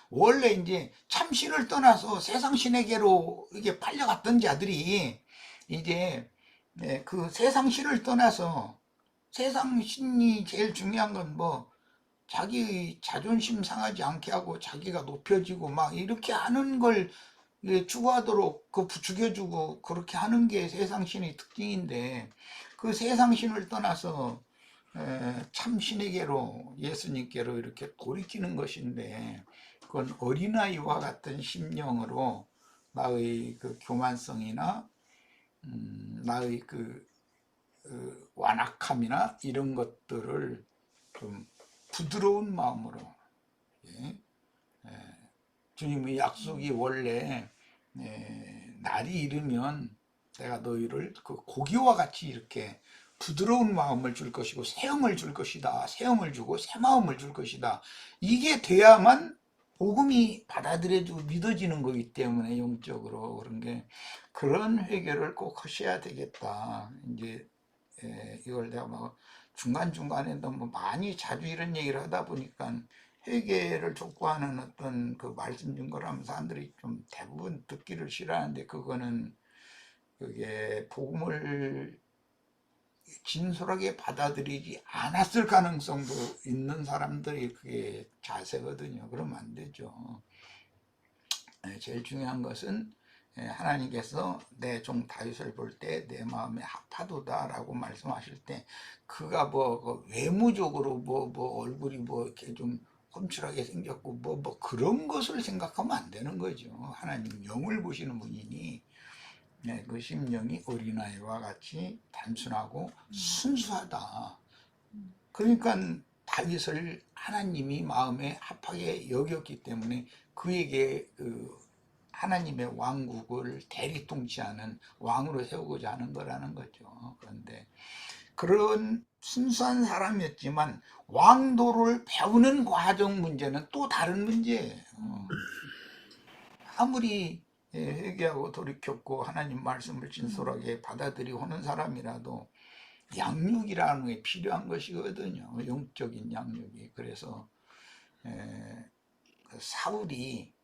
원래 이제 참신을 떠나서 세상 신에게로 이게 팔려갔던 자들이 이제 그 세상 신을 떠나서, 세상 신이 제일 중요한 건 뭐 자기 자존심 상하지 않게 하고 자기가 높여지고 막 이렇게 하는 걸 추구하도록 그 부추겨주고 그렇게 하는 게 세상 신의 특징인데, 그 세상 신을 떠나서 참 신에게로, 예수님께로 이렇게 돌이키는 것인데, 그건 어린아이와 같은 심령으로 나의 그 교만성이나 나의 그 완악함이나 이런 것들을 좀 부드러운 마음으로, 주님의 약속이 원래 날이 이르면 내가 너희를 그 고기와 같이 이렇게 부드러운 마음을 줄 것이고 새 영을 줄 것이다. 새 영을 주고 새 마음을 줄 것이다. 이게 돼야만 복음이 받아들여지고 믿어지는 거기 때문에 영적으로 그런 게 그런 회개를 꼭 하셔야 되겠다. 이제 이걸 내가 뭐 중간중간에 너무 많이 자주 이런 얘기를 하다 보니까 회개를 촉구하는 어떤 그 말씀 증거를 하면 사람들이 좀 대부분 듣기를 싫어하는데 그거는 그게 복음을 진솔하게 받아들이지 않았을 가능성도 있는 사람들이 그게 자세거든요. 그러면 안 되죠. 제일 중요한 것은 하나님께서 내 종 다윗을 볼 때 내 마음에 합하도다 라고 말씀하실 때 그가 뭐 외모적으로 뭐 얼굴이 뭐 이렇게 좀 훤칠하게 생겼고 뭐 그런 것을 생각하면 안 되는 거죠. 하나님 영을 보시는 분이니 그 심령이 어린아이와 같이 단순하고 순수하다. 그러니까 다윗을 하나님이 마음에 합하게 여겼기 때문에 그에게 그 하나님의 왕국을 대리통치하는 왕으로 세우고자 하는 거라는 거죠. 그런데 그런 순수한 사람이었지만 왕도를 배우는 과정 문제는 또 다른 문제예요. 아무리 회개하고 돌이켰고 하나님 말씀을 진솔하게 받아들이고 하는 사람이라도 양육이라는 게 필요한 것이거든요. 영적인 양육이. 그래서 그 사울이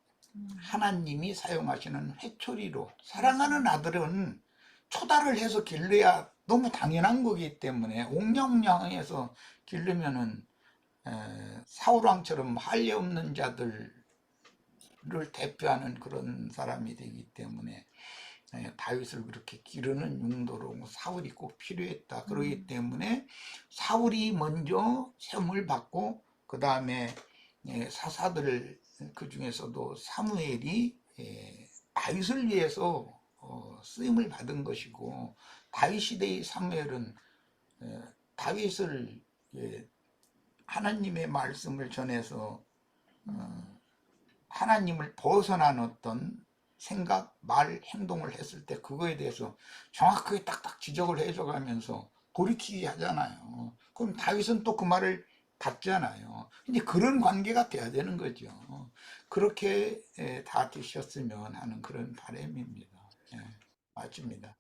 하나님이 사용하시는 회초리로 사랑하는 아들은 초다를 해서 길러야 너무 당연한 거기 때문에 옹냥옹냥해서 기르면은 사울왕처럼 할례 없는 자들을 대표하는 그런 사람이 되기 때문에 다윗을 그렇게 기르는 용도로 사울이 꼭 필요했다. 그러기 때문에 사울이 먼저 세움을 받고 그 다음에 사사들 그 중에서도 사무엘이 다윗을 위해서 쓰임을 받은 것이고 다윗 시대의 사무엘은 다윗을 하나님의 말씀을 전해서 하나님을 벗어난 어떤 생각, 말, 행동을 했을 때 그거에 대해서 정확하게 딱딱 지적을 해줘가면서 돌이키게 하잖아요. 그럼 다윗은 또 그 말을 받잖아요. 이제 그런 관계가 돼야 되는 거죠. 그렇게 다 되셨으면 하는 그런 바람입니다. 맞습니다.